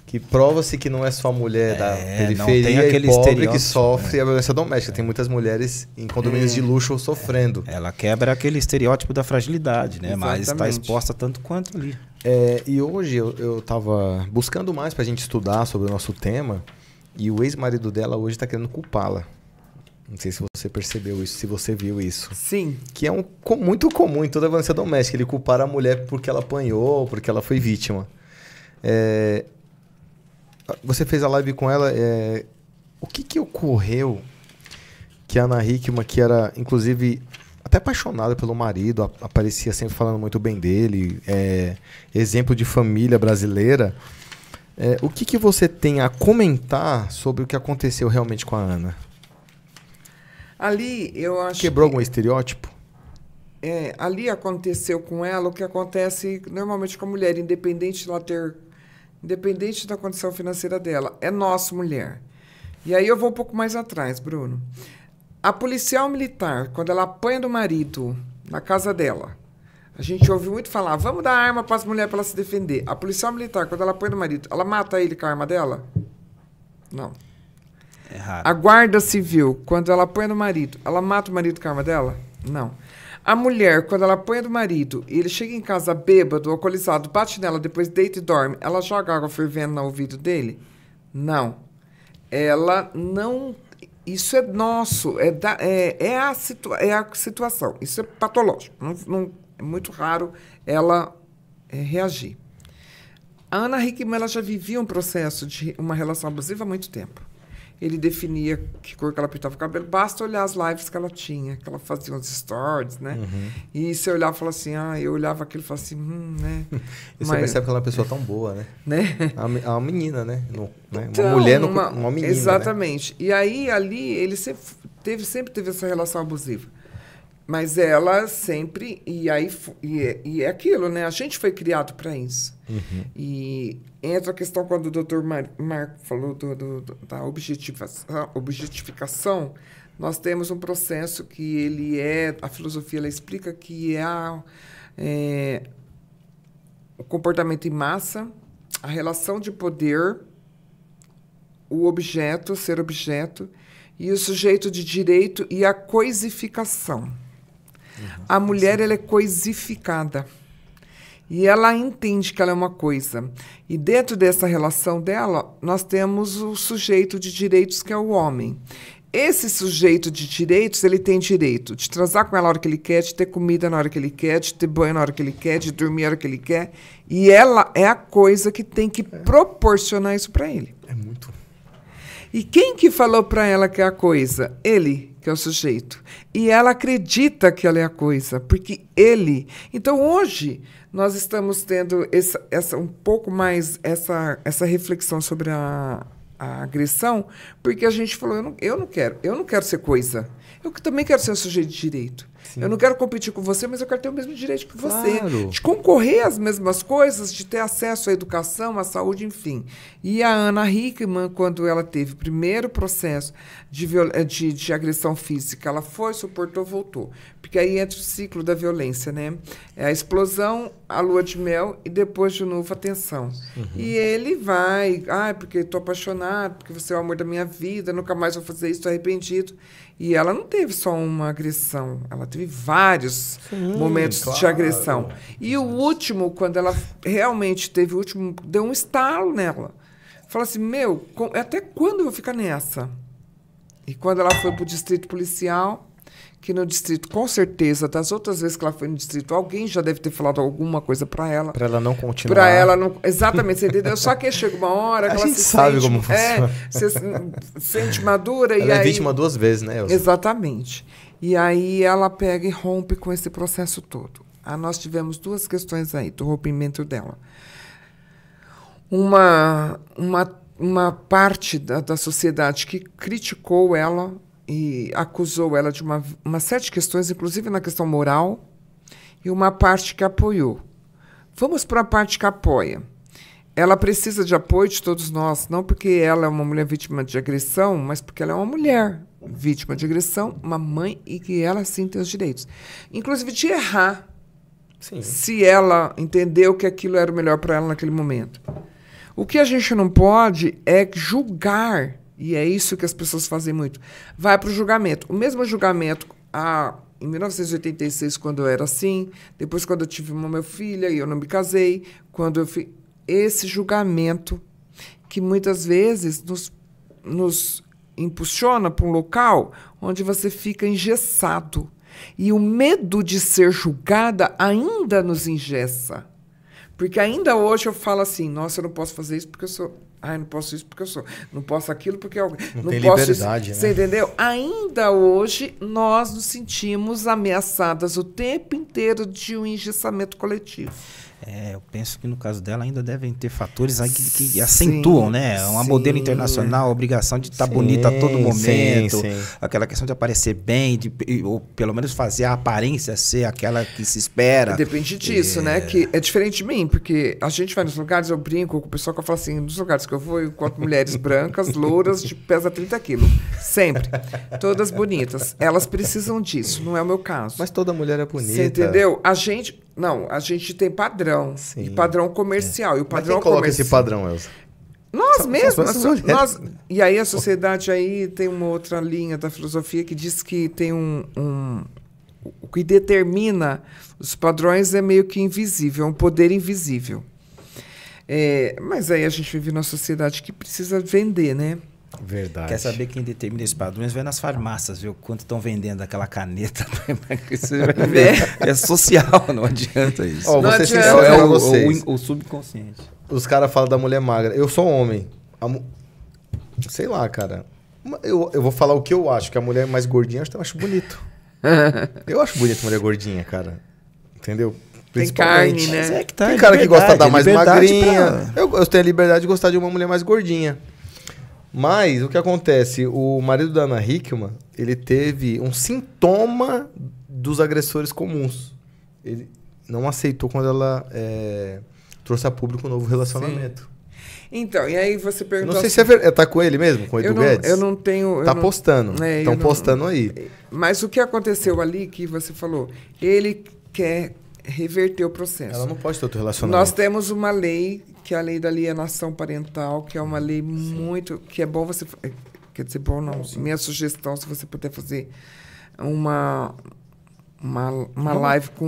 Que prova-se que não é só a mulher da periferia e pobre que sofre a violência doméstica. Tem muitas mulheres em condomínios de luxo sofrendo. Ela quebra aquele estereótipo da fragilidade, né? Exatamente. Mas está exposta tanto quanto ali. E hoje eu estava buscando mais para a gente estudar sobre o nosso tema, e o ex-marido dela hoje está querendo culpá-la. Não sei se você percebeu isso, se você viu isso. Sim. Que é muito comum em toda a violência doméstica, ele culpar a mulher porque ela apanhou, porque ela foi vítima. Você fez a live com ela, o que ocorreu que a Ana Hickman, que era, inclusive, até apaixonada pelo marido, aparecia sempre falando muito bem dele, exemplo de família brasileira, o que você tem a comentar sobre o que aconteceu realmente com a Ana? Ali, eu acho Quebrou algum estereótipo? Ali aconteceu com ela o que acontece normalmente com a mulher, independente da condição financeira dela. É nossa mulher. E aí eu vou um pouco mais atrás, Bruno. A policial militar, quando ela apanha do marido na casa dela, a gente ouve muito falar, vamos dar arma para as mulheres para ela se defender. A policial militar, quando ela apanha do marido, ela mata ele com a arma dela? Não. É raro. A guarda civil, quando ela apanha do marido, ela mata o marido com a arma dela? Não. A mulher, quando ela apanha do marido e ele chega em casa bêbado, alcoolizado, bate nela, depois deita e dorme, ela joga água fervendo no ouvido dele? Não. Ela não... Isso é nosso, é a situação. Isso é patológico. É muito raro ela reagir. A Ana Hickman, ela já vivia um processo de uma relação abusiva há muito tempo. Ele definia que cor que ela pintava o cabelo. Basta olhar as lives que ela tinha, que ela fazia uns stories, né? Uhum. E você olhava e falava assim, eu olhava aquilo e falava assim, né? E você percebe que ela é uma pessoa tão boa, né? É uma menina, né? Então, uma mulher, uma menina, exatamente. Né? E aí, ali, ele sempre teve essa relação abusiva. Mas ela sempre... E é aquilo, né? A gente foi criado para isso. E entra a questão quando o doutor Marco falou da objetificação. Nós temos um processo que ele a filosofia ela explica que o comportamento em massa, a relação de poder, o objeto, ser objeto, e o sujeito de direito e a coisificação. A mulher ela é coisificada. E ela entende que ela é uma coisa. E dentro dessa relação dela, nós temos o sujeito de direitos, que é o homem. Esse sujeito de direitos, ele tem direito de transar com ela na hora que ele quer, de ter comida na hora que ele quer, de ter banho na hora que ele quer, de dormir na hora que ele quer. E ela é a coisa que tem que proporcionar isso para ele. É muito... E quem que falou para ela que é a coisa? Ele, que é o sujeito. E ela acredita que ela é a coisa, porque ele... Então, hoje, nós estamos tendo um pouco mais essa reflexão sobre a agressão, porque a gente falou, eu não quero ser coisa. Eu também quero ser um sujeito de direito. Sim. Eu não quero competir com você, mas eu quero ter o mesmo direito que você. Claro. De concorrer às mesmas coisas, de ter acesso à educação, à saúde, enfim. E a Ana Hickman, quando ela teve o primeiro processo de agressão física, ela foi, suportou, voltou. Porque aí entra o ciclo da violência, né? É a explosão, a lua de mel e depois, de novo, a tensão. E ele vai, porque estou apaixonado, porque você é o amor da minha vida, nunca mais vou fazer isso, estou arrependido. E ela não teve só uma agressão, ela teve vários momentos de agressão. E o último, quando ela realmente teve o último, deu um estalo nela. Falou assim, até quando eu vou ficar nessa? E quando ela foi para o distrito policial, que no distrito, com certeza, das outras vezes que ela foi no distrito, alguém já deve ter falado alguma coisa para ela. Para ela não continuar. Para ela não... Exatamente, você entendeu? Só que chega uma hora que ela se sabe como funciona. Você se sente madura. Ela é vítima 2 vezes, né, Elza? Exatamente. E aí ela pega e rompe com esse processo todo. Nós tivemos 2 questões aí do rompimento dela. Uma parte da sociedade que criticou ela e acusou ela de uma série de questões, inclusive na questão moral, e uma parte que apoiou. Vamos para a parte que apoia. Ela precisa de apoio de todos nós, não porque ela é uma mulher vítima de agressão, mas porque ela é uma mulher vítima de agressão, uma mãe, e que ela sim tem os direitos. Inclusive de errar, sim, se ela entendeu que aquilo era o melhor para ela naquele momento. O que a gente não pode é julgar. E é isso que as pessoas fazem muito. Vai para o julgamento. O mesmo julgamento em 1986, quando eu era assim, depois quando eu tive uma minha filha e eu não me casei, quando eu fiz esse julgamento que muitas vezes nos impulsiona para um local onde você fica engessado. E o medo de ser julgada ainda nos engessa. Porque ainda hoje eu falo assim, nossa, eu não posso fazer isso porque eu sou... não posso isso porque eu sou. Não posso aquilo porque eu... Não tem liberdade, né? Você entendeu? Ainda hoje nós nos sentimos ameaçadas o tempo inteiro de um engessamento coletivo. Eu penso que no caso dela ainda devem ter fatores que acentuam, né? Uma modelo internacional, a obrigação de estar bonita a todo momento, aquela questão de aparecer bem, ou pelo menos fazer a aparência ser aquela que se espera. Depende disso, né? Que é diferente de mim, porque a gente vai nos lugares, eu brinco com o pessoal que eu falo assim, nos lugares que eu vou, eu encontro mulheres brancas, louras, de pesa 30 quilos. Sempre. Todas bonitas. Elas precisam disso, não é o meu caso. Mas toda mulher é bonita. Você entendeu? A gente tem padrão. Sim. E padrão comercial. E o padrão Mas quem coloca esse padrão, Elza? Nós mesmos. E aí a sociedade aí tem uma outra linha da filosofia que diz que tem o que determina os padrões é meio que invisível, é um poder invisível. Mas aí a gente vive numa sociedade que precisa vender, né? Verdade. Quer saber quem determina esses padrões? Vai nas farmácias, ver o quanto estão vendendo aquela caneta. É social, não adianta isso. Vou ser sincero pra vocês. O subconsciente. Os caras falam da mulher magra. Eu sou homem. Sei lá, cara. Eu vou falar o que eu acho, que a mulher mais gordinha eu acho bonito. Eu acho bonito mulher gordinha, cara. Entendeu? Tem carne, né? Tem cara que gosta da mais magrinha. Eu tenho a liberdade de gostar de uma mulher mais gordinha. Mas o que acontece? O marido da Ana Hickman, ele teve um sintoma dos agressores comuns. Ele não aceitou quando ela trouxe a público um novo relacionamento. Então, e aí você Eu perguntou... não sei se tá com ele mesmo, com o Edu Guedes? Eu não tenho... Tá postando. Estão postando aí. Mas o que aconteceu ali, que você falou, ele quer reverter o processo. Ela não pode ter outro relacionamento. Nós temos uma lei, que é a lei da alienação parental, que é uma lei muito... que é bom você... Quer dizer, bom não. Minha sugestão, se você puder fazer uma live com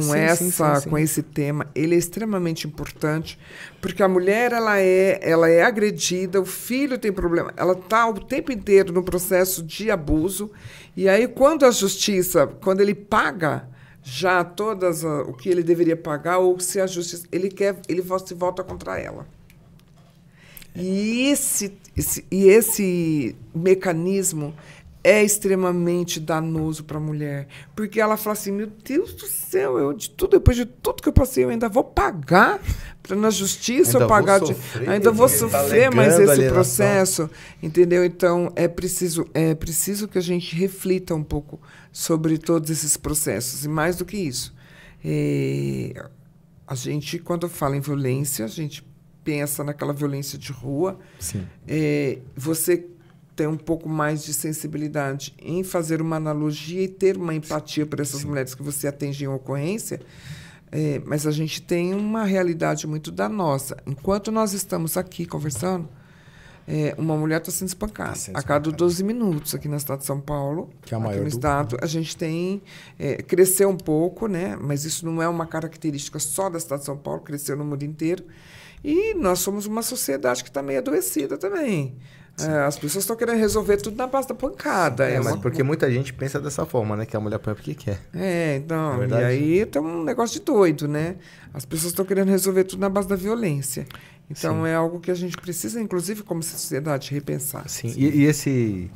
com esse tema, ele é extremamente importante, porque a mulher ela é agredida, o filho tem problema, ela está o tempo inteiro no processo de abuso, e aí quando a justiça, quando ele paga já o que ele deveria pagar, ou se a justiça, ele se volta contra ela. E esse mecanismo é extremamente danoso para a mulher, porque ela fala assim, meu Deus do céu, depois de tudo que eu passei, eu ainda vou pagar para na justiça ainda vou sofrer mais esse processo, entendeu? Então é preciso que a gente reflita um pouco sobre todos esses processos, e mais do que isso, a gente, quando fala em violência, a gente pensa naquela violência de rua. Sim. Você ter um pouco mais de sensibilidade em fazer uma analogia e ter uma empatia por essas mulheres que você atende em ocorrência, mas a gente tem uma realidade muito danosa. Enquanto nós estamos aqui conversando, uma mulher está sendo espancada a cada 12 minutos aqui na cidade de São Paulo, que é a aqui maior no estado. A gente tem... cresceu um pouco, né? Mas isso não é uma característica só da cidade de São Paulo, cresceu no mundo inteiro. E nós somos uma sociedade que está meio adoecida também. As pessoas estão querendo resolver tudo na base da pancada. Mas porque muita gente pensa dessa forma, né? Que a mulher põe porque quer. Então, e aí tem um negócio de doido, né? As pessoas estão querendo resolver tudo na base da violência. Então, é algo que a gente precisa, inclusive, como sociedade, repensar. Sim, e esse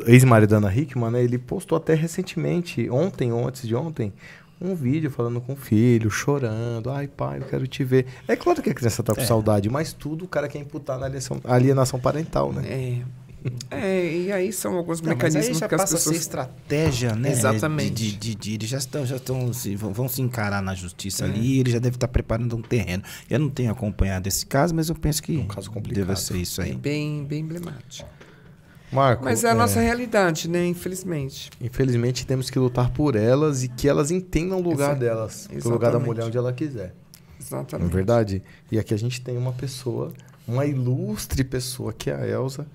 ex-marido da Ana Hickman, né? Ele postou até recentemente, ontem ou antes de ontem, um vídeo falando com o filho, chorando. Ai, pai, eu quero te ver. É claro que a criança tá com saudade, mas tudo o cara quer imputar na alienação parental, né? E aí são alguns mecanismos já que as passa pessoas... a ser estratégia, né? Exatamente. Eles já estão vão se encarar na justiça ali, ele já deve estar preparando um terreno. Eu não tenho acompanhado esse caso, mas eu penso que caso complicado. deve ser isso aí. Bem emblemático. Marco, mas é a nossa realidade, né? Infelizmente. Infelizmente temos que lutar por elas e que elas entendam o lugar delas. O lugar da mulher onde ela quiser. Exatamente. Não é verdade? E aqui a gente tem uma pessoa, uma ilustre pessoa, que é a Elza,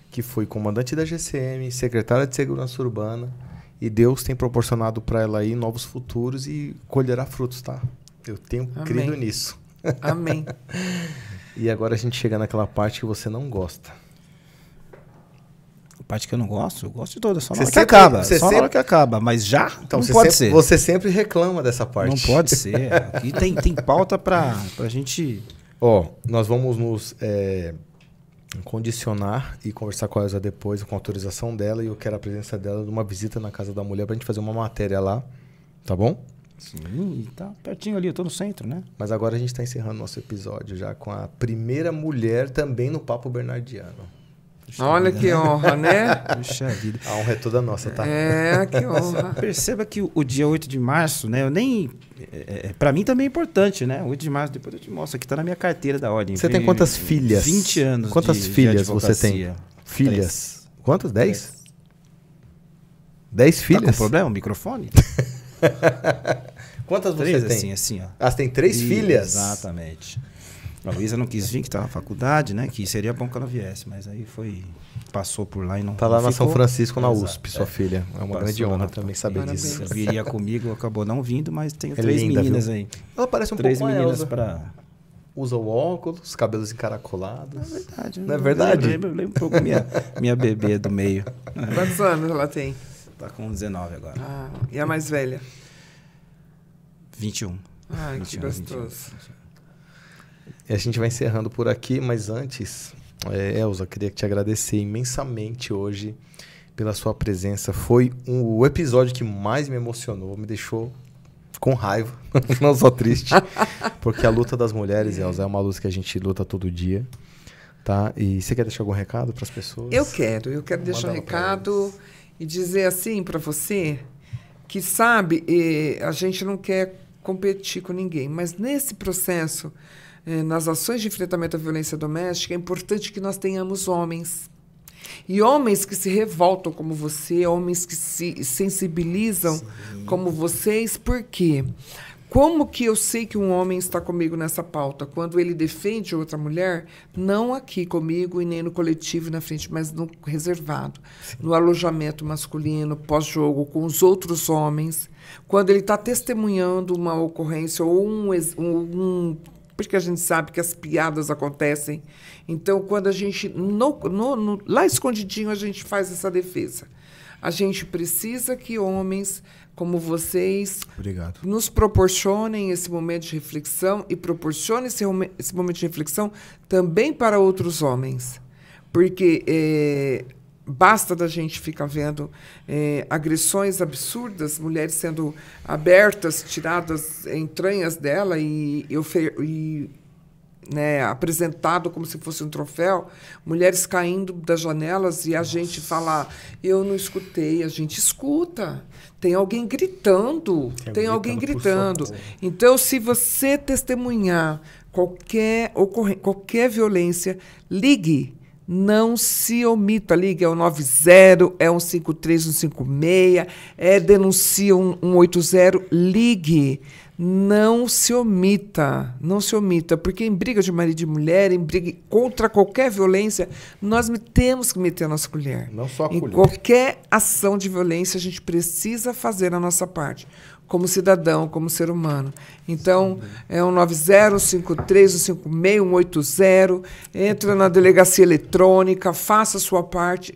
que foi comandante da GCM, secretária de Segurança Urbana, e Deus tem proporcionado para ela aí novos futuros e colherá frutos, tá? Eu tenho crido nisso. Amém. E agora a gente chega naquela parte que você não gosta. Parte que eu não gosto, eu gosto de toda, só na hora que acaba. Só na hora que acaba, mas já então, não pode ser. Você sempre reclama dessa parte. Não pode ser. Aqui tem pauta pra gente... Nós vamos nos condicionar e conversar com a Elza depois, com a autorização dela, e eu quero a presença dela numa visita na casa da mulher pra gente fazer uma matéria lá, tá bom? Sim, tá pertinho ali, eu tô no centro, né? Mas agora a gente tá encerrando nosso episódio já com a primeira mulher também no Papo Bernardiano. Puxa Olha vida, que honra, né? Puxa vida. A honra é toda nossa, tá? Que honra. Perceba que o dia 8 de março, né? Eu nem... pra mim também é importante, né? 8 de março, depois eu te mostro. Aqui tá na minha carteira da ordem. Você tem quantas filhas? 20 anos. Quantas filhas você tem? Filhas? 3. Quantas? 10? 10 filhas? Tá com problema o microfone? Quantas você tem? Assim, ó. Você tem 3 filhas? Exatamente. A Luísa não quis vir, que estava na faculdade, né? Que seria bom que ela viesse, mas aí passou por lá e não tá lá não na ficou. São Francisco, na USP, sua filha. É uma grande honra também saber disso. Viria comigo, acabou não vindo, mas tenho 3 linda, meninas, viu? Aí. Ela parece um 3 pouco meninas para... Usa o óculos, cabelos encaracolados. É verdade. Não é verdade? Eu lembro um pouco minha bebê do meio. Quantos anos ela tem? Tá com 19 agora. E a mais velha? 21. Ai, 21, que gostoso. 21. E a gente vai encerrando por aqui, mas antes, Elza, queria te agradecer imensamente hoje pela sua presença. Foi o episódio que mais me emocionou, me deixou com raiva, não só triste, porque a luta das mulheres, Elza, é uma luta que a gente luta todo dia, tá? E você quer deixar algum recado para as pessoas? Eu quero deixar um recado e dizer assim para você, que sabe, a gente não quer competir com ninguém, mas nesse processo, nas ações de enfrentamento à violência doméstica, é importante que nós tenhamos homens. E homens que se revoltam como você, homens que se sensibilizam Sim. como vocês, por quê? Como que eu sei que um homem está comigo nessa pauta? Quando ele defende outra mulher, não aqui comigo e nem no coletivo e na frente, mas no reservado, Sim. no alojamento masculino, pós-jogo, com os outros homens. Quando ele está testemunhando uma ocorrência ou porque a gente sabe que as piadas acontecem. Então, quando a gente, lá escondidinho, a gente faz essa defesa. A gente precisa que homens como vocês Obrigado. Nos proporcionem esse momento de reflexão e proporcionem esse momento de reflexão também para outros homens. Porque basta da gente ficar vendo agressões absurdas, mulheres sendo abertas, tiradas entranhas dela né, apresentado como se fosse um troféu, mulheres caindo das janelas e a gente falar, eu não escutei, a gente escuta. Tem alguém gritando, tem alguém gritando. Então, se você testemunhar qualquer violência, ligue. Não se omita, ligue, é o 90, é 153, 156, denuncia 180, ligue. Não se omita, porque em briga de marido e mulher, em briga contra qualquer violência, nós temos que meter a nossa colher. Não só a colher. Em qualquer ação de violência, a gente precisa fazer a nossa parte, como cidadão, como ser humano. Então, é 190, 153, 156, 180, entra na delegacia eletrônica, faça a sua parte,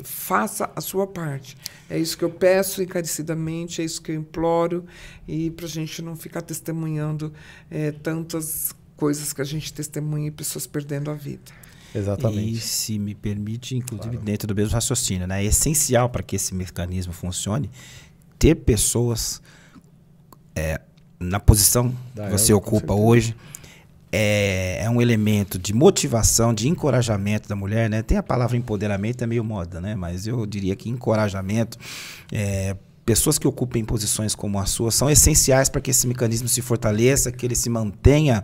É isso que eu peço encarecidamente, é isso que eu imploro, e para a gente não ficar testemunhando tantas coisas que a gente testemunha e pessoas perdendo a vida. Exatamente. E, se me permite, inclusive dentro do mesmo raciocínio, né? É essencial para que esse mecanismo funcione ter pessoas na posição que você ocupa hoje. É um elemento de motivação, de encorajamento da mulher, né? Tem a palavra empoderamento, é meio moda, né? Mas eu diria que encorajamento, pessoas que ocupem posições como a sua são essenciais para que esse mecanismo se fortaleça, que ele se mantenha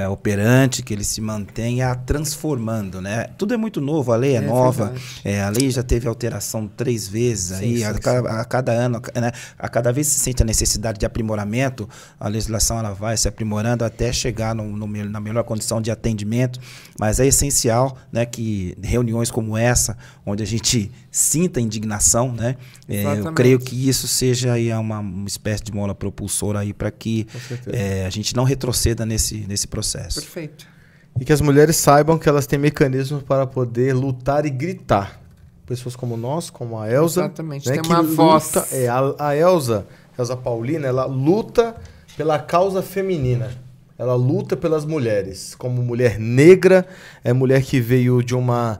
operante, que ele se mantenha transformando, né? Tudo é muito novo, a lei é nova, a lei já teve alteração 3 vezes, aí, a cada ano, né? A cada vez se sente a necessidade de aprimoramento, a legislação ela vai se aprimorando até chegar na melhor condição de atendimento, mas é essencial, né, que reuniões como essa, onde a gente sinta indignação, né? Eu creio que isso seja aí uma espécie de mola propulsora aí para que a gente não retroceda nesse processo. Perfeito. E que as mulheres saibam que elas têm mecanismos para poder lutar e gritar. Pessoas como nós, como a Elza. Exatamente, né, tem uma voz. A Elza Paulina, ela luta pela causa feminina. Ela luta pelas mulheres. Como mulher negra, mulher que veio de uma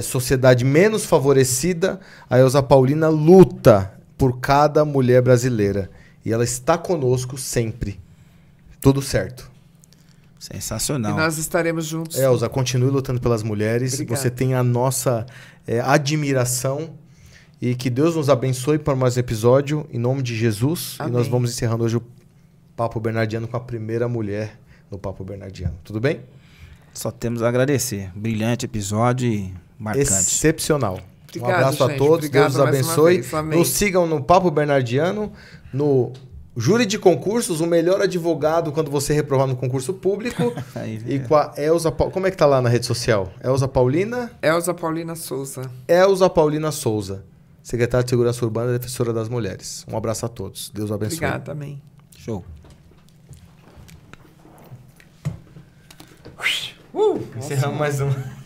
sociedade menos favorecida, a Elza Paulina luta por cada mulher brasileira. E ela está conosco sempre. Tudo certo. Sensacional. E nós estaremos juntos. Elza, continue lutando pelas mulheres. Obrigado. Você tem a nossa admiração. E que Deus nos abençoe para mais um episódio. Em nome de Jesus. Amém. E nós vamos encerrando hoje o Papo Bernardiano com a primeira mulher no Papo Bernardiano. Tudo bem? Só temos a agradecer. Brilhante episódio e marcante. Excepcional. Obrigado, um abraço gente. a todos. Obrigado, Deus os abençoe. Amém. Nos sigam no Papo Bernardiano, no Júri de Concursos, o melhor advogado quando você reprovar no concurso público. E com a Elza Paulina. Como é que tá lá na rede social? Elza Paulina? Elza Paulina Souza. Elza Paulina Souza, secretária de Segurança Urbana e defensora das mulheres. Um abraço a todos. Deus o abençoe. Obrigada, amém. Show. Encerramos mais um.